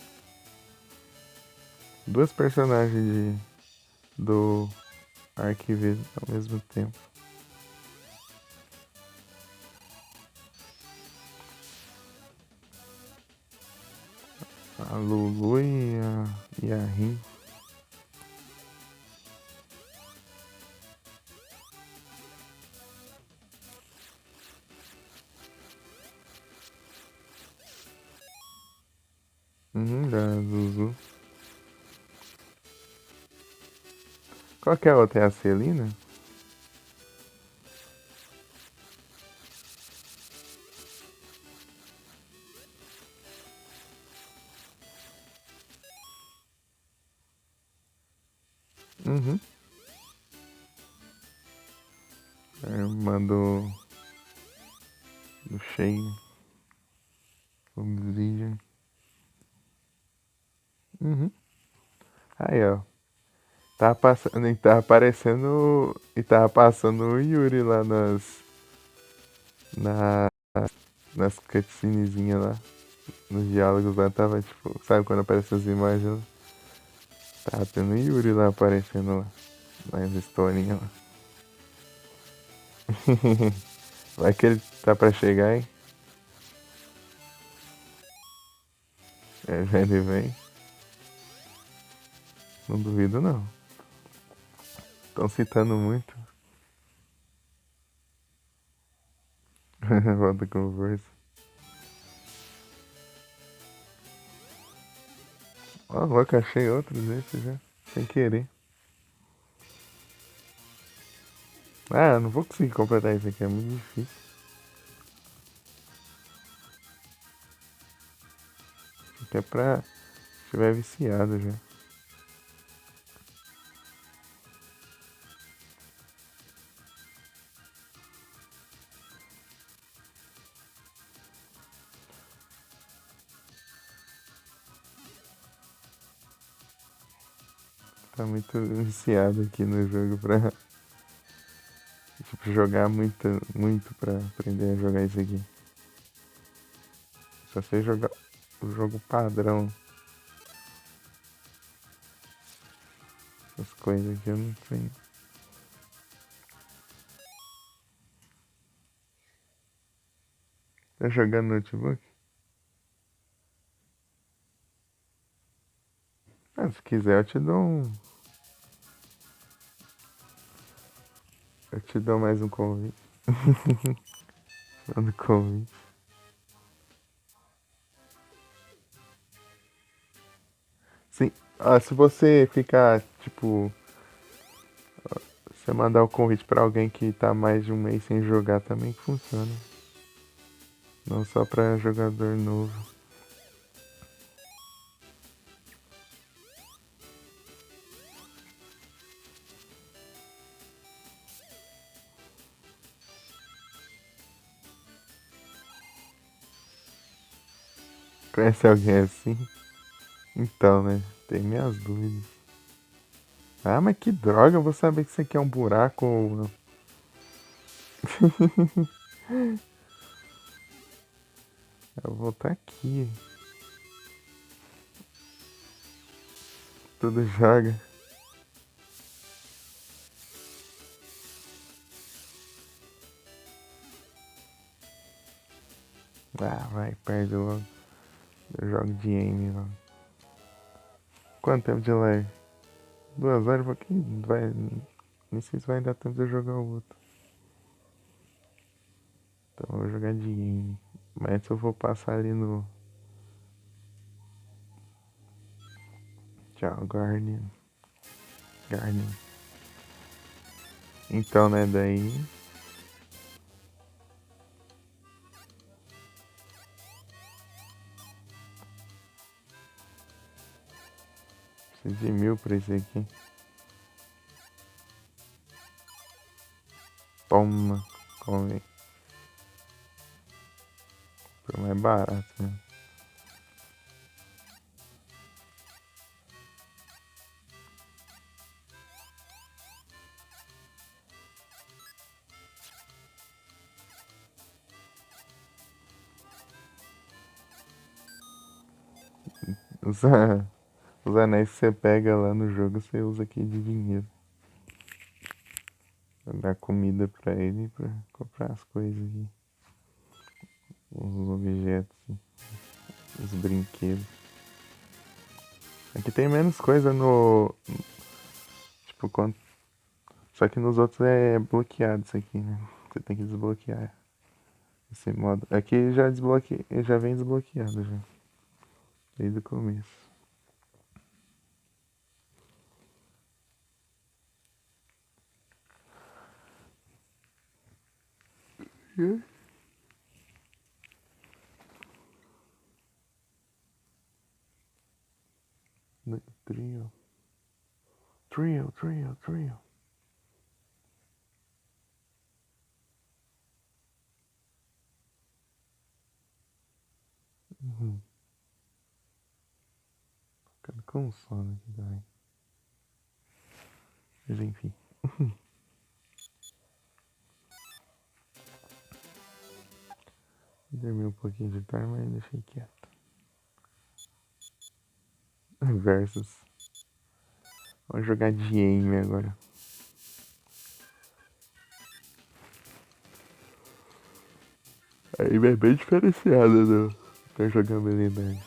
Duas personagens do Arquivo ao mesmo tempo. A Lulu e a Rin. Da Zuzu. Qual que é a outra? É a Celina? Uhum. A irmã do Shane, Obsidian. Uhum. Aí, ó. Tava passando, e tava aparecendo. E tava passando o Yuri lá na, nas cutscenezinhas lá. Nos diálogos lá tava tipo. Sabe quando aparecem as imagens? Tava tendo o Yuri lá aparecendo lá. Nas historinhas lá. Vai que ele tá pra chegar, hein? É, já ele vem. Não duvido não. Estão citando muito. Volta conversa. Ó, louco, achei outro desse já. Sem querer. Ah, não vou conseguir completar isso aqui, é muito difícil. Isso aqui é pra estiver viciado já. Tá muito viciado aqui no jogo pra tipo, jogar muito pra aprender a jogar isso aqui. Só sei jogar o jogo padrão. Essas coisas aqui eu não sei. Tá jogando no notebook? Ah, se quiser eu te dou um. Eu te dou mais um convite. Manda convite. Sim. Ah, se você ficar, tipo, você mandar o convite pra alguém que tá mais de um mês sem jogar também funciona. Não só pra jogador novo. Conhece alguém assim? Então, né? Tem minhas dúvidas. Ah, mas que droga, eu vou saber que isso aqui é um buraco ou não. Eu vou estar aqui. Tudo joga. Ah, vai, perde logo. Eu jogo de aim logo. Quanto tempo de live? 2 horas, porque vai. Nem sei se vai dar tempo de eu jogar o outro. Então eu vou jogar de aim. Mas se eu vou passar ali no. Tchau, Guardian. Guardian. Então, né, daí. Preciso de 1000 pra esse aqui. Toma. Come. Foi mais barato, né? Os, os anéis que você pega lá no jogo, você usa aqui de dinheiro. Pra dar comida pra ele e pra comprar as coisas aqui. Os objetos, os brinquedos. Aqui tem menos coisa no. Tipo, quando. Só que nos outros é bloqueado isso aqui, né? Você tem que desbloquear esse modo. Aqui já desbloqueia, já vem desbloqueado já. Desde o começo. No trio. Trio. Uhum. Ficando com sono aqui também. Mas enfim. Dormi um pouquinho de tarde, mas deixei quieto. Versus. Vamos jogar de aim agora. Aí é bem diferenciada da jogabilidade.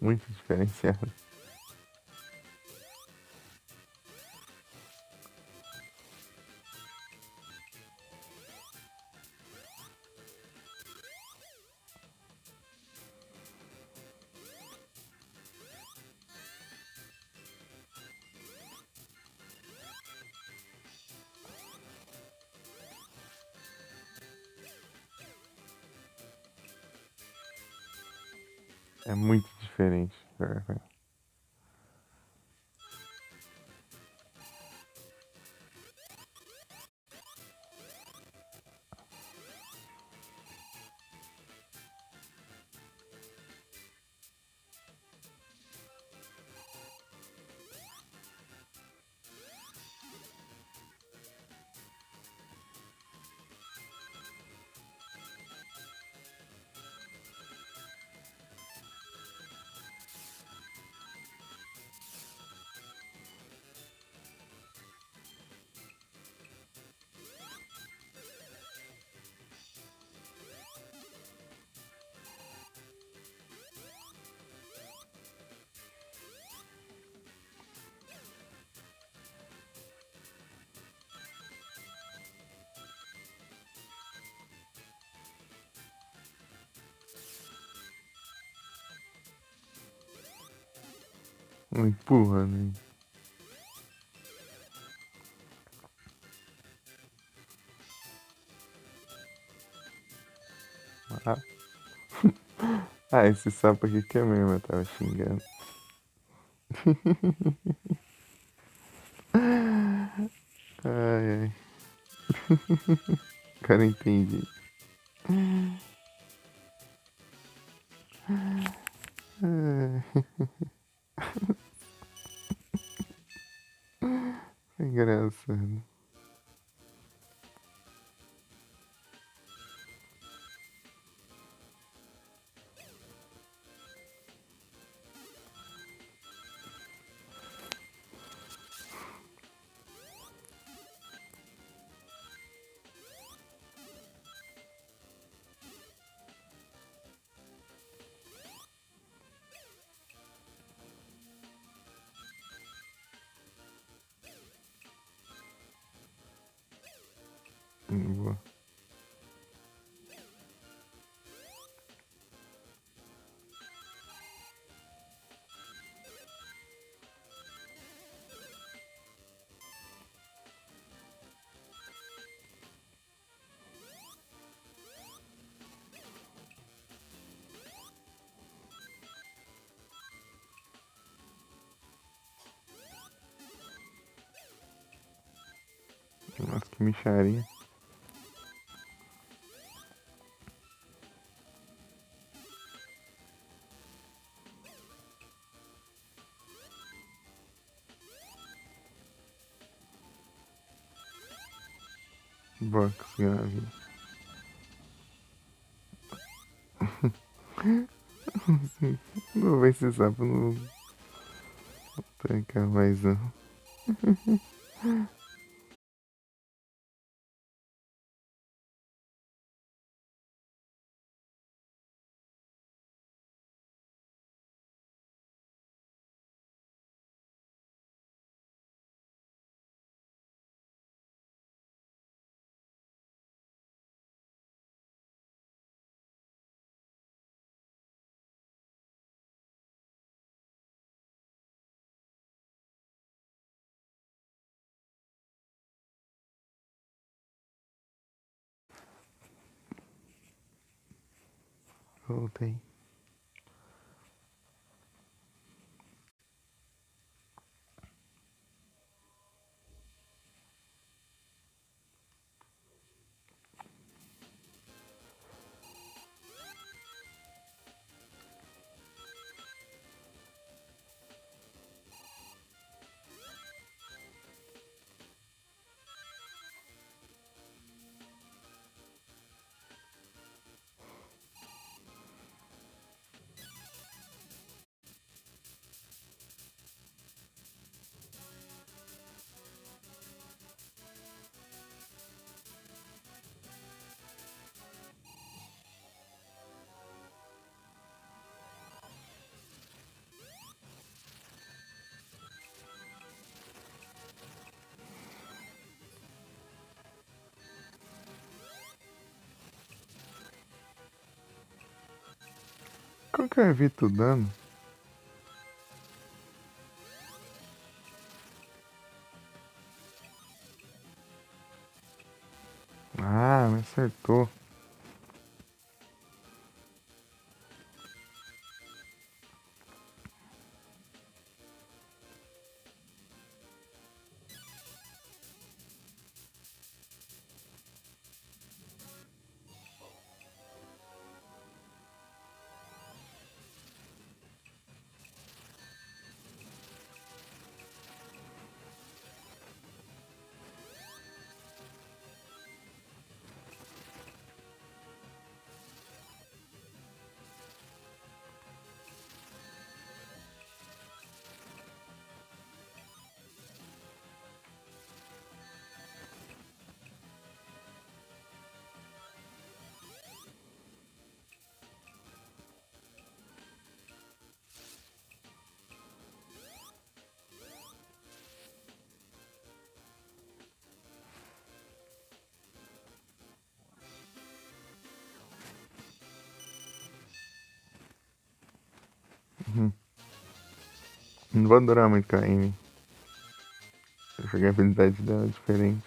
Muito diferenciada. É muito diferente. Empurrando. Esse sapo aqui que é mesmo, eu tava xingando. Ai, ai. Cara, entendi. É engraçado. Boa. Nossa, que micharia. Boa, conseguiu na vida. Não vai ser sapo, não tanca mais não. Voltei. Qual que eu evito o dano? Ah, me acertou. Não vou durar muito com a Amy. Eu joguei a habilidade dela diferente.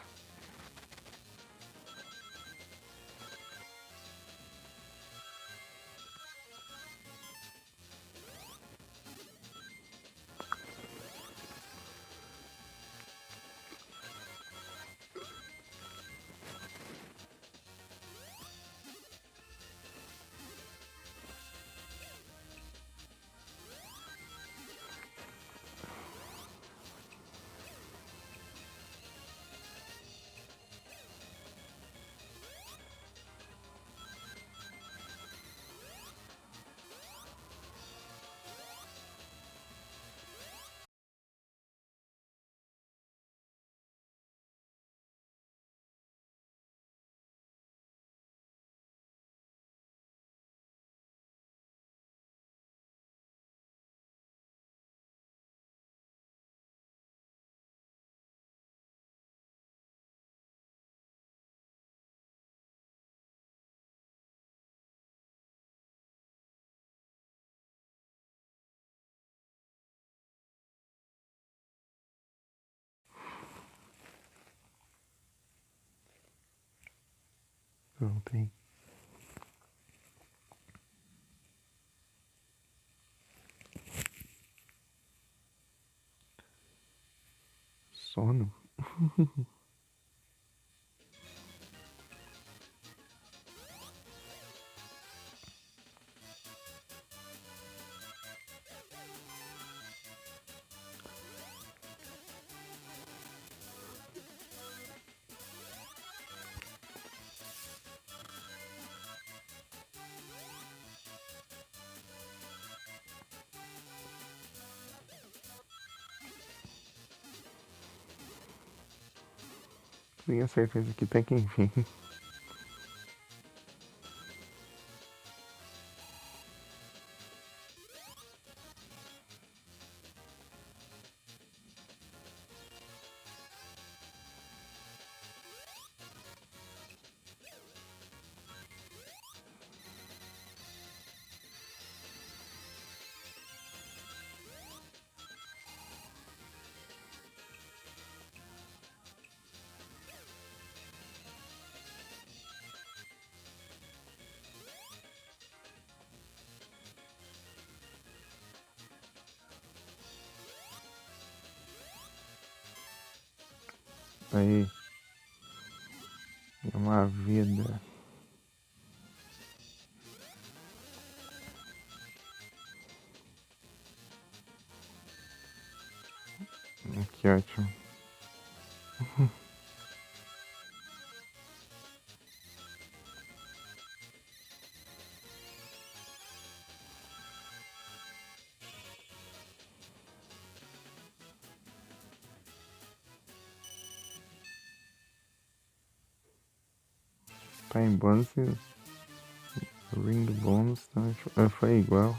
Não tem. Sono? Tenho certeza que até que enfim. Aí, é uma vida. Que ótimo. Tá em bônus e ring bônus também foi igual.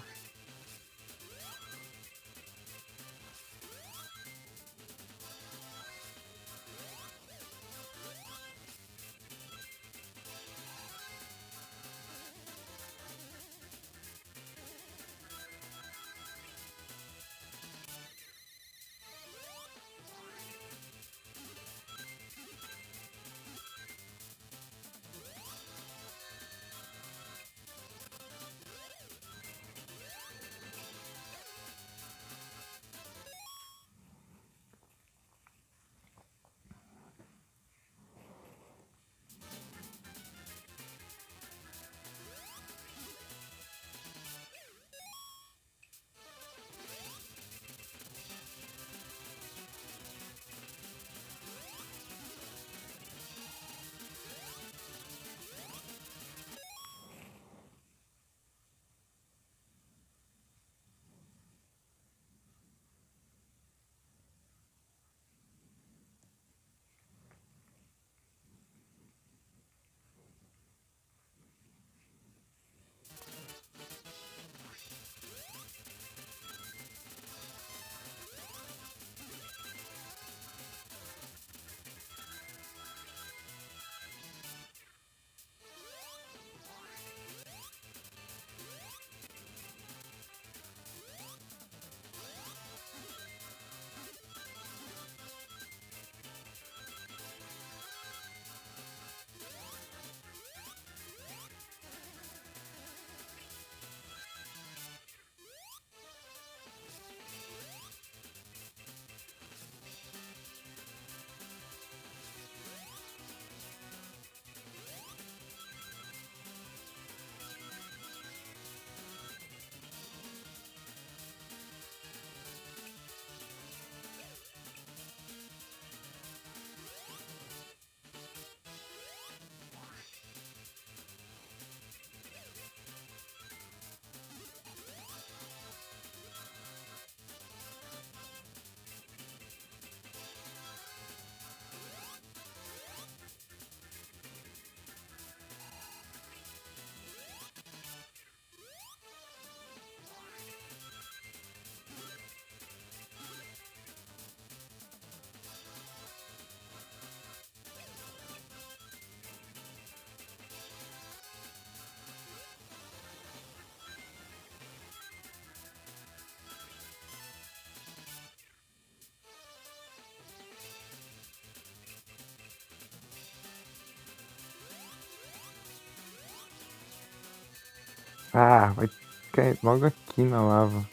Ah, vai cair logo aqui na lava.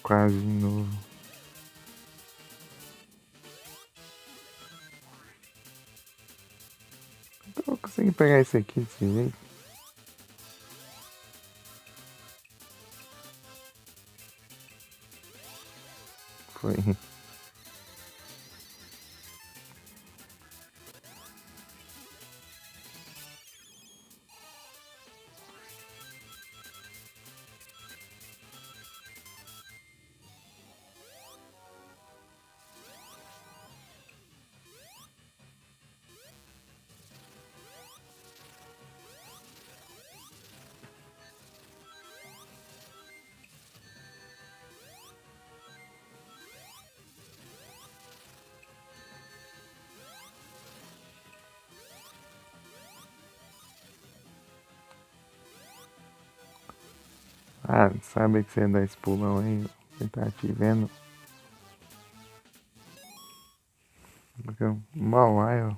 Quase de novo. Eu consegui pegar esse aqui desse jeito. Foi. Ah, sabe que você dá esse pulão aí? Você tá te vendo? Porque Mauaio.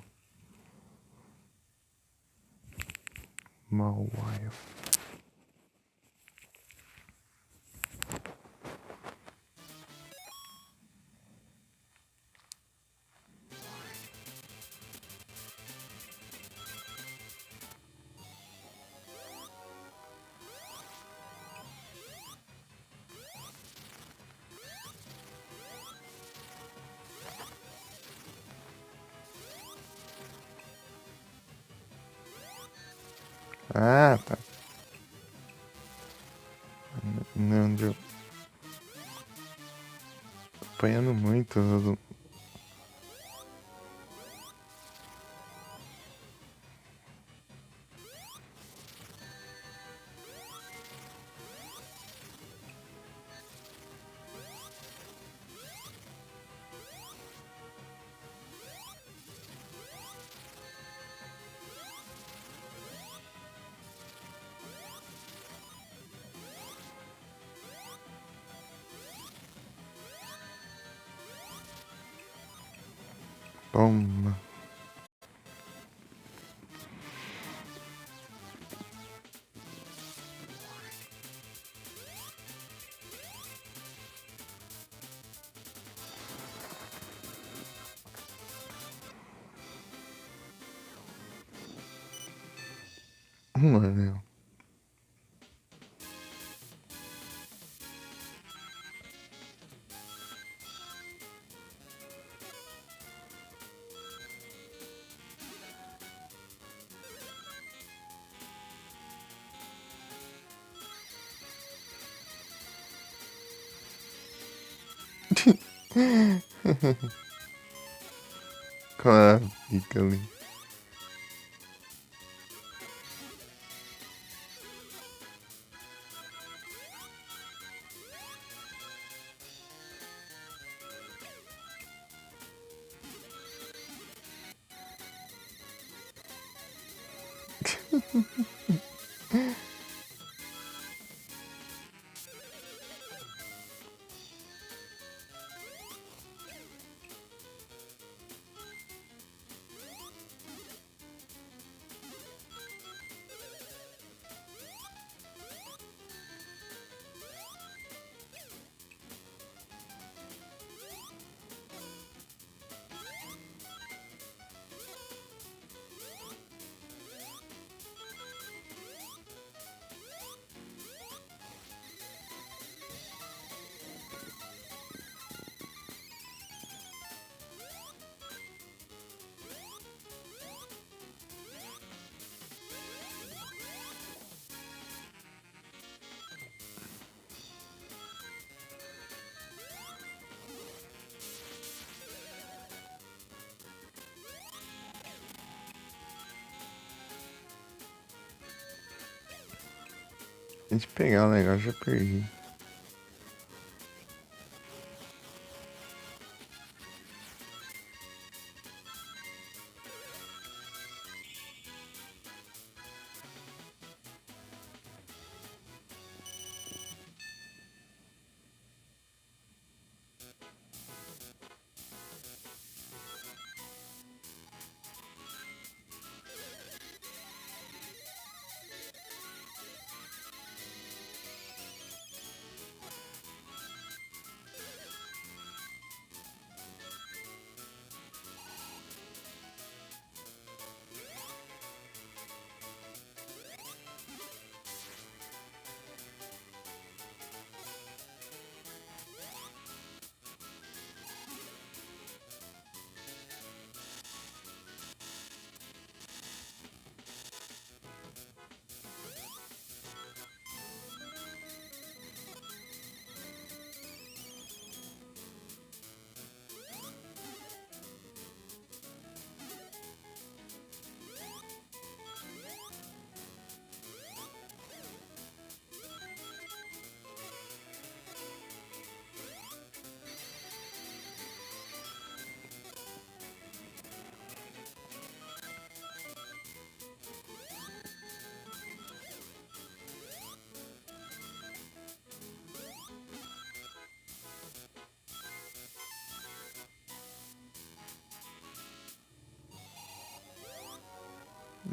Mauaio. Ah, tá. Não, eu tô apanhando muito. Toma. Mano. Claro, fica ali. Deixa eu pegar o negócio, já perdi.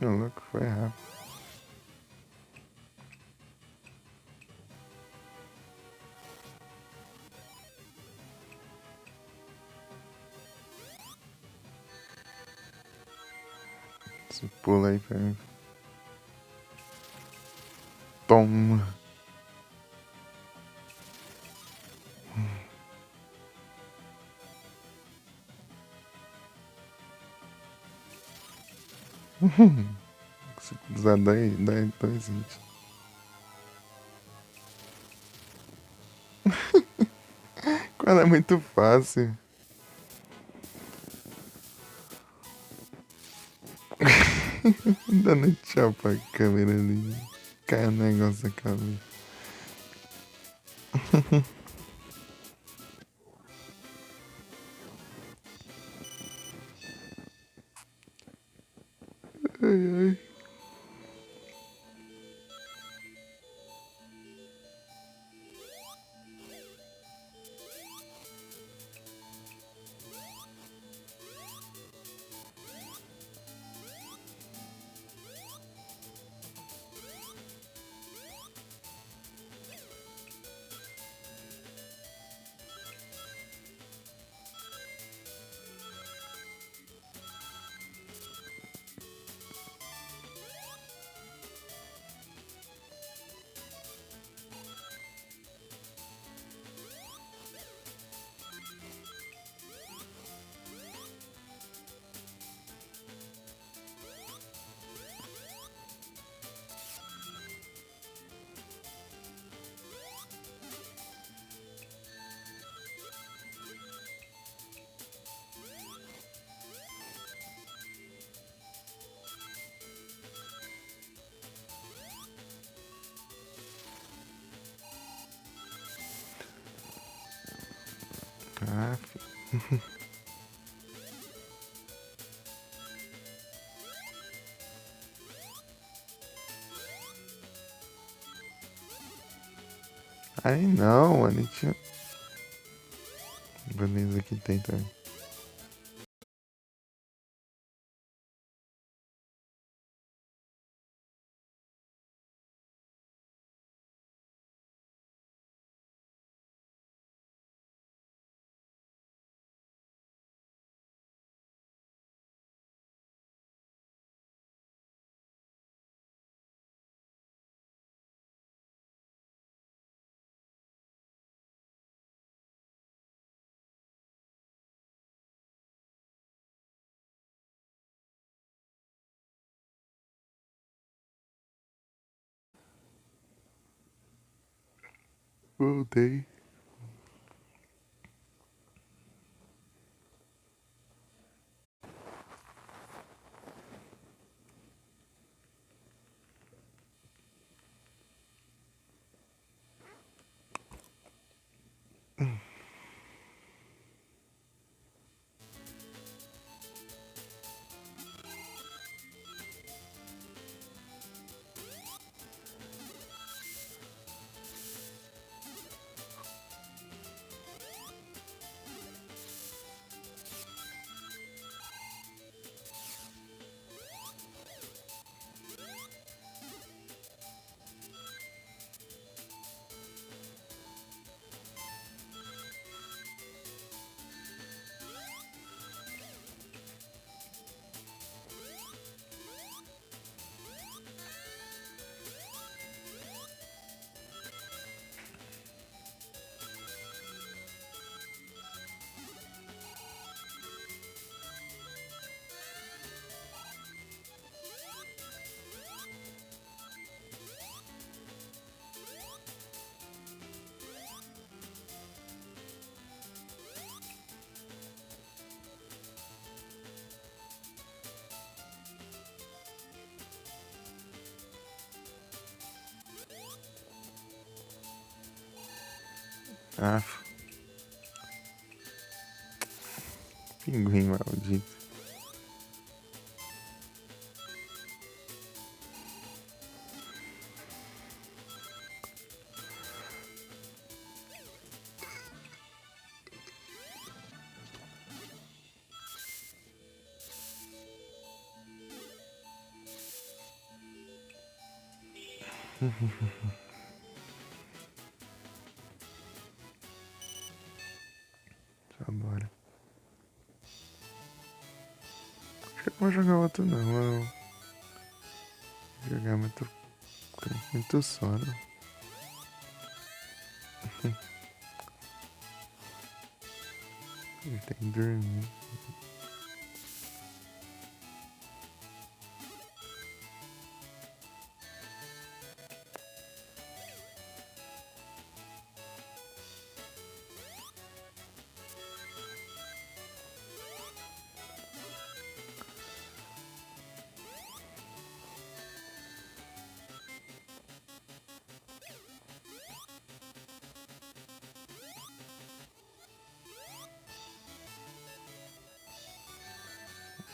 O louco foi rápido. Você pula aí pra mim. Toma. Se precisar dá dois hits. Quando é muito fácil. Dando tchau pra câmera ali. Cai o negócio da cabeça. Ai, ai. Ah, aí não, mano. Tinha... Beleza, aqui tem também. Voltei. Ah, pinguim maldito. Só bora. Acho que eu vou jogar outro não. Eu vou jogar muito. Tenho muito sono. Eu tenho que dormir.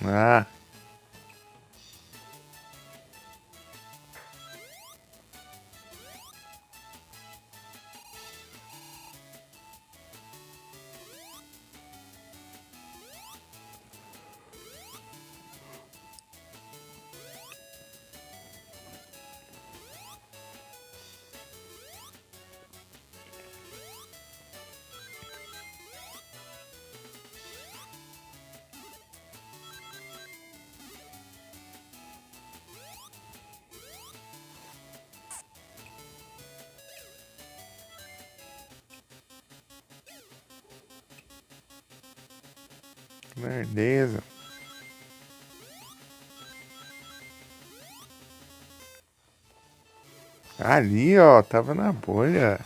Ah! Beleza. Ali, ó, tava na bolha.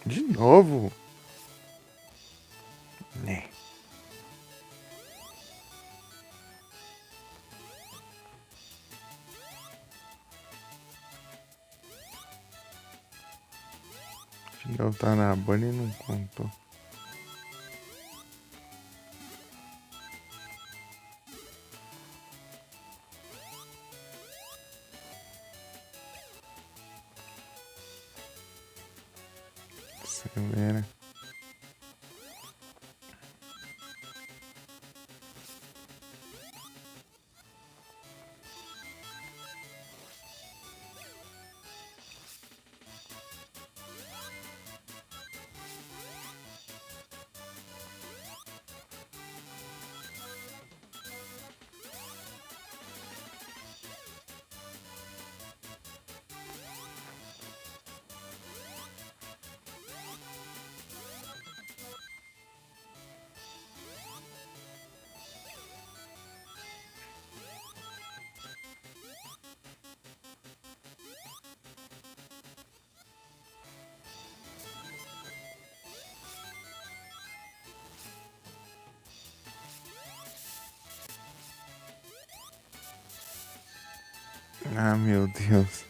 De novo? Né. De novo tá na bolha e não contou. Você vê, né? Ah, meu Deus.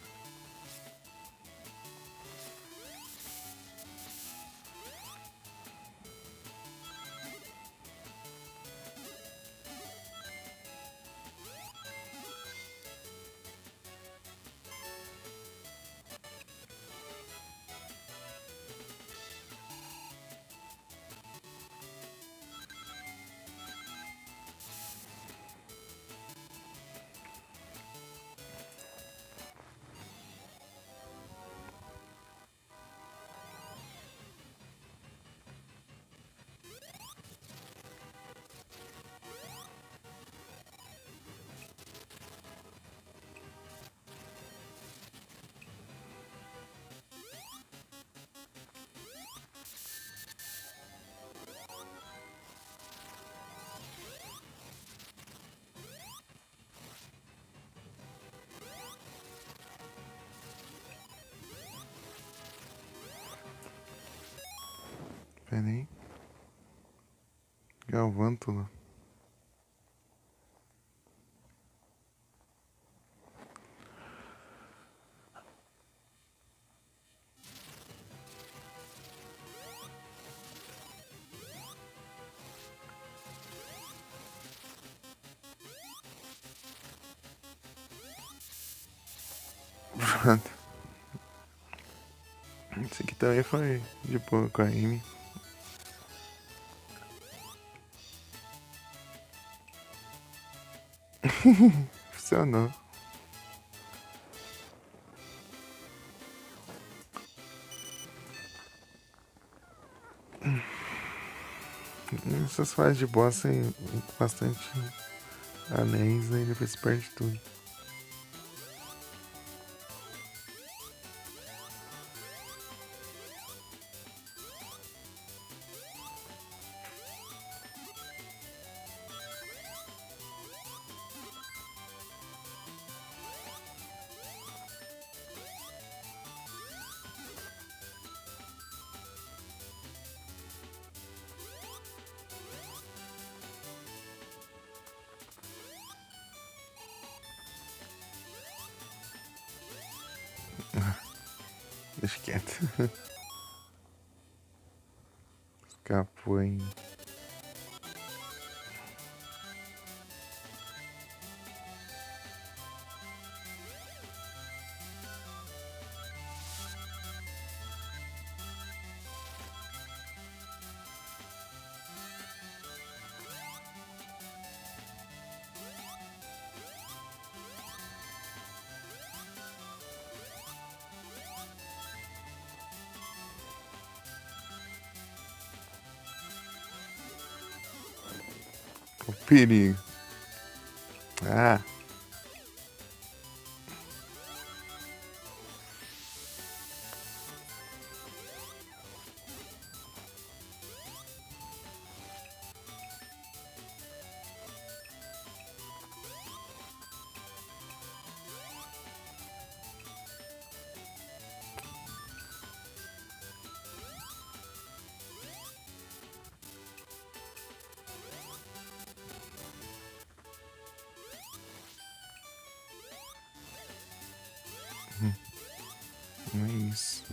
Pera aí. Galvântula. Esse aqui também foi de boa com a Amy. Funcionou. Essas fases de boss tem bastante anéis, aí depois perde tudo. Deixa quieto. Escapou ainda. O perigo. Ah, não é isso.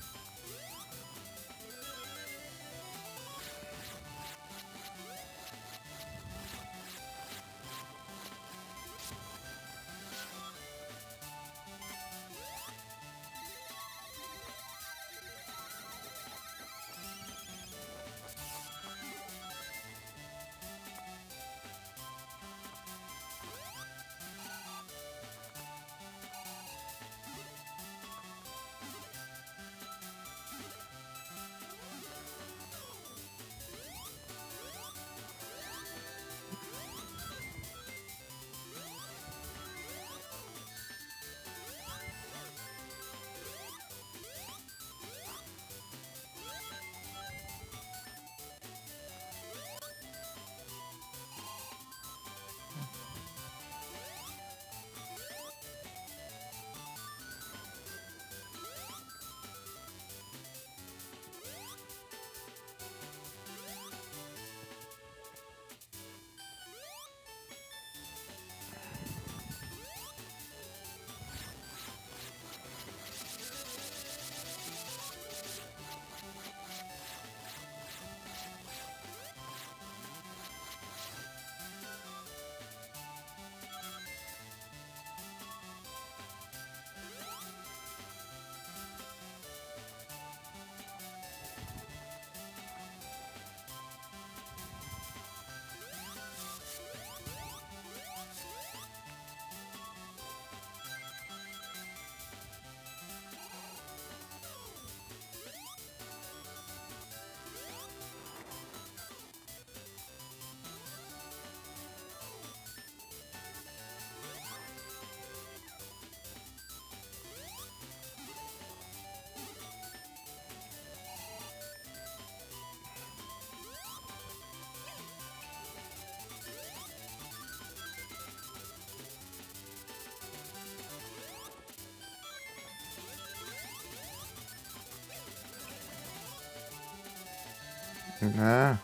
Ah,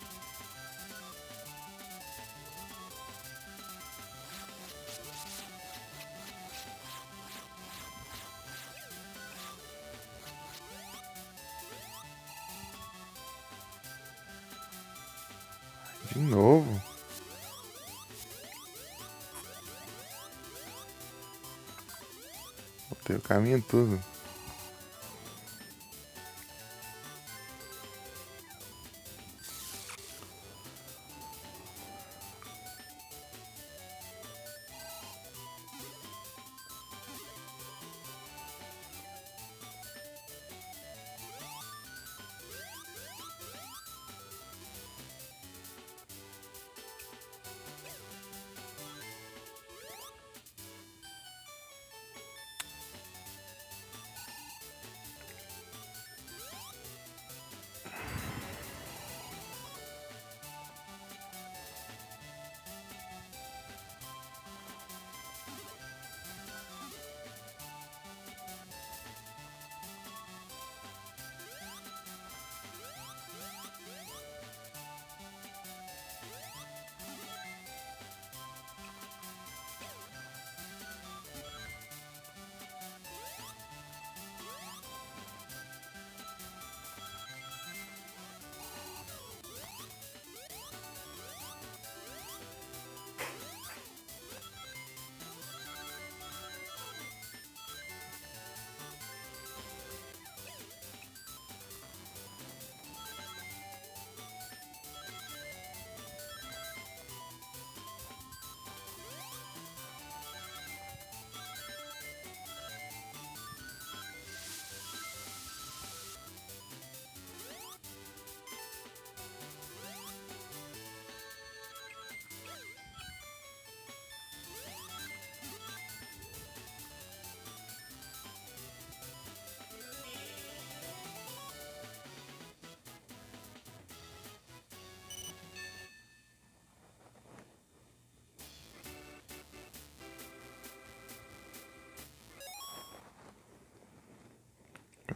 De novo? Botei o caminho tudo.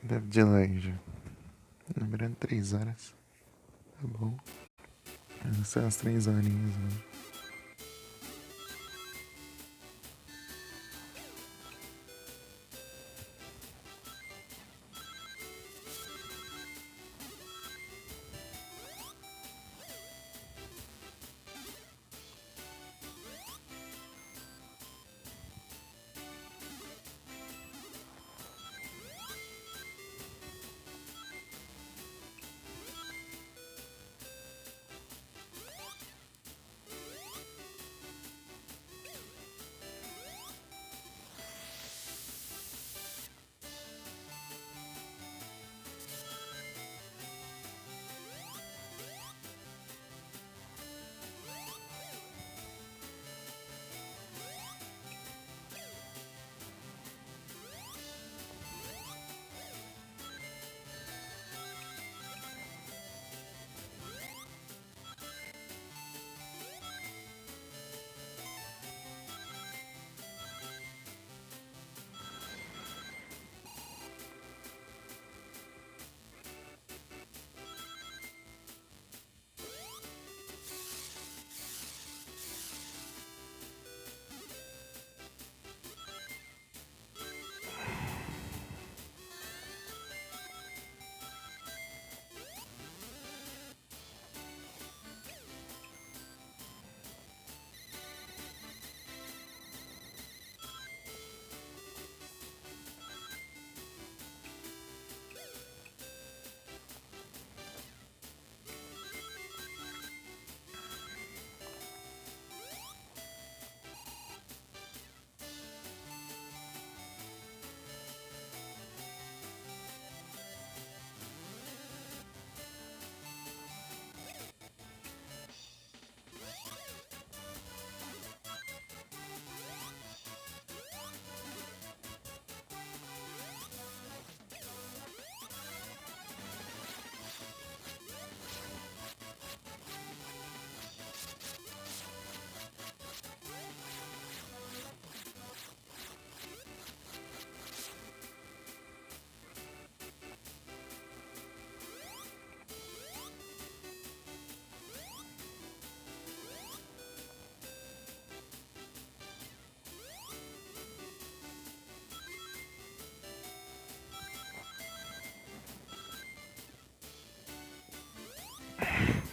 Deve de lag já. Lembrando 3 horas. Tá bom. Essas são as 3 horinhas hoje.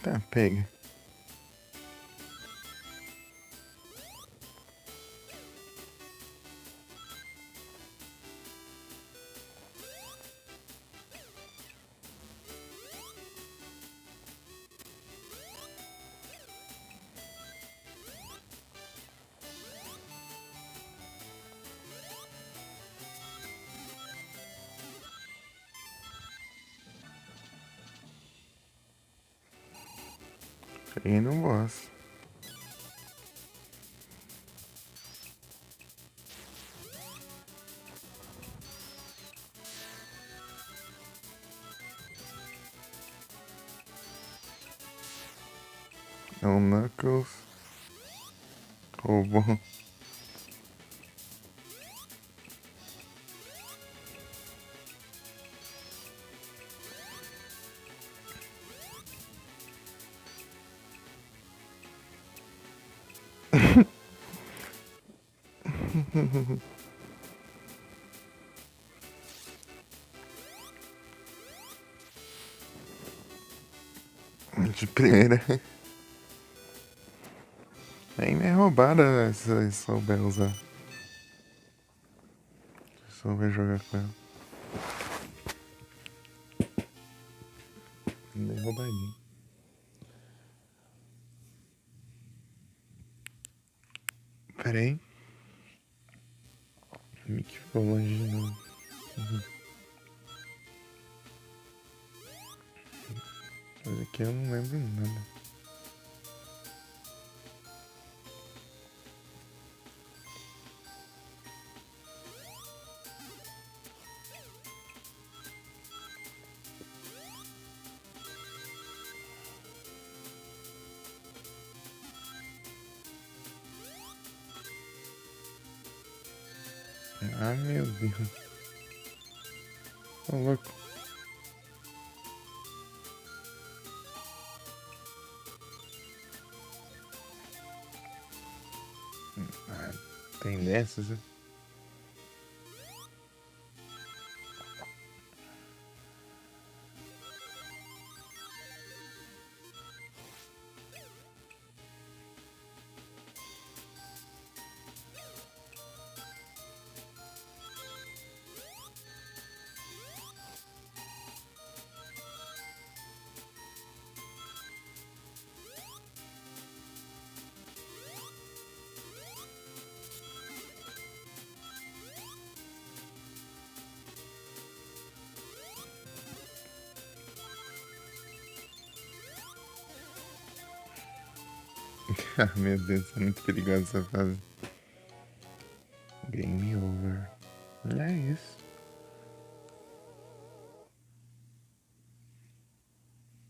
Tá, pega. Cheguei no boss. É o Knuckles. Roubou. De primeira. Nem é roubada se souber usar. Se souber jogar com ela. Nem roubadinho. Pera aí. O Mickey ficou longe de novo. Mas aqui eu não lembro nada. Ah, meu Deus. Ô, louco. Ah, tem dessas, né? Ah, meu Deus, é muito perigosa essa fase. Game over. É isso.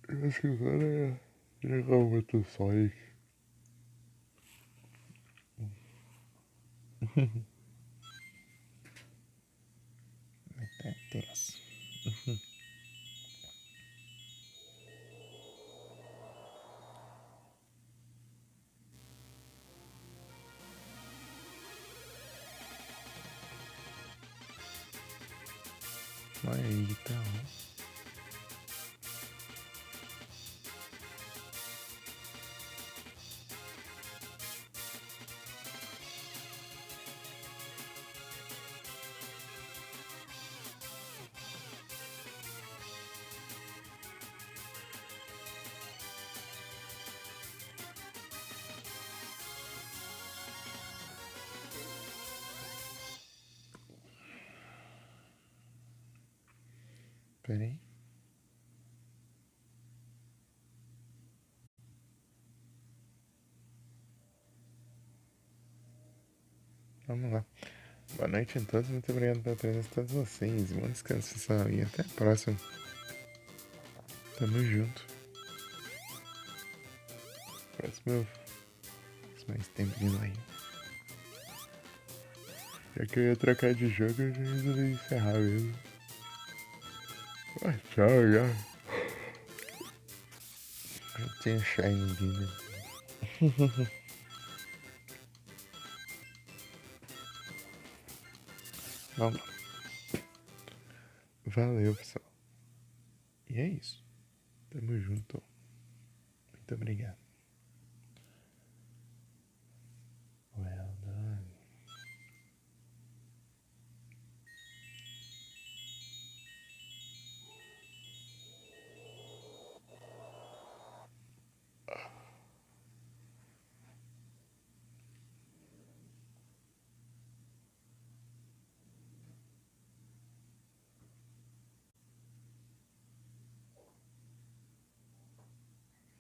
Eu acho que agora é jogar muito Sonic. É tenso. Olha aí, então. Pera aí. Vamos lá. Boa noite a todos, muito obrigado pela presença de todos vocês. Bom descanso, pessoal, e até a próxima. Tamo junto. Próximo mais tempo de live. Já que eu ia trocar de jogo, eu já resolvi encerrar mesmo. Ah, tchau, já. Eu tinha Shine aqui, né? Vamos lá. Valeu, pessoal. E é isso. Tamo junto. Muito obrigado.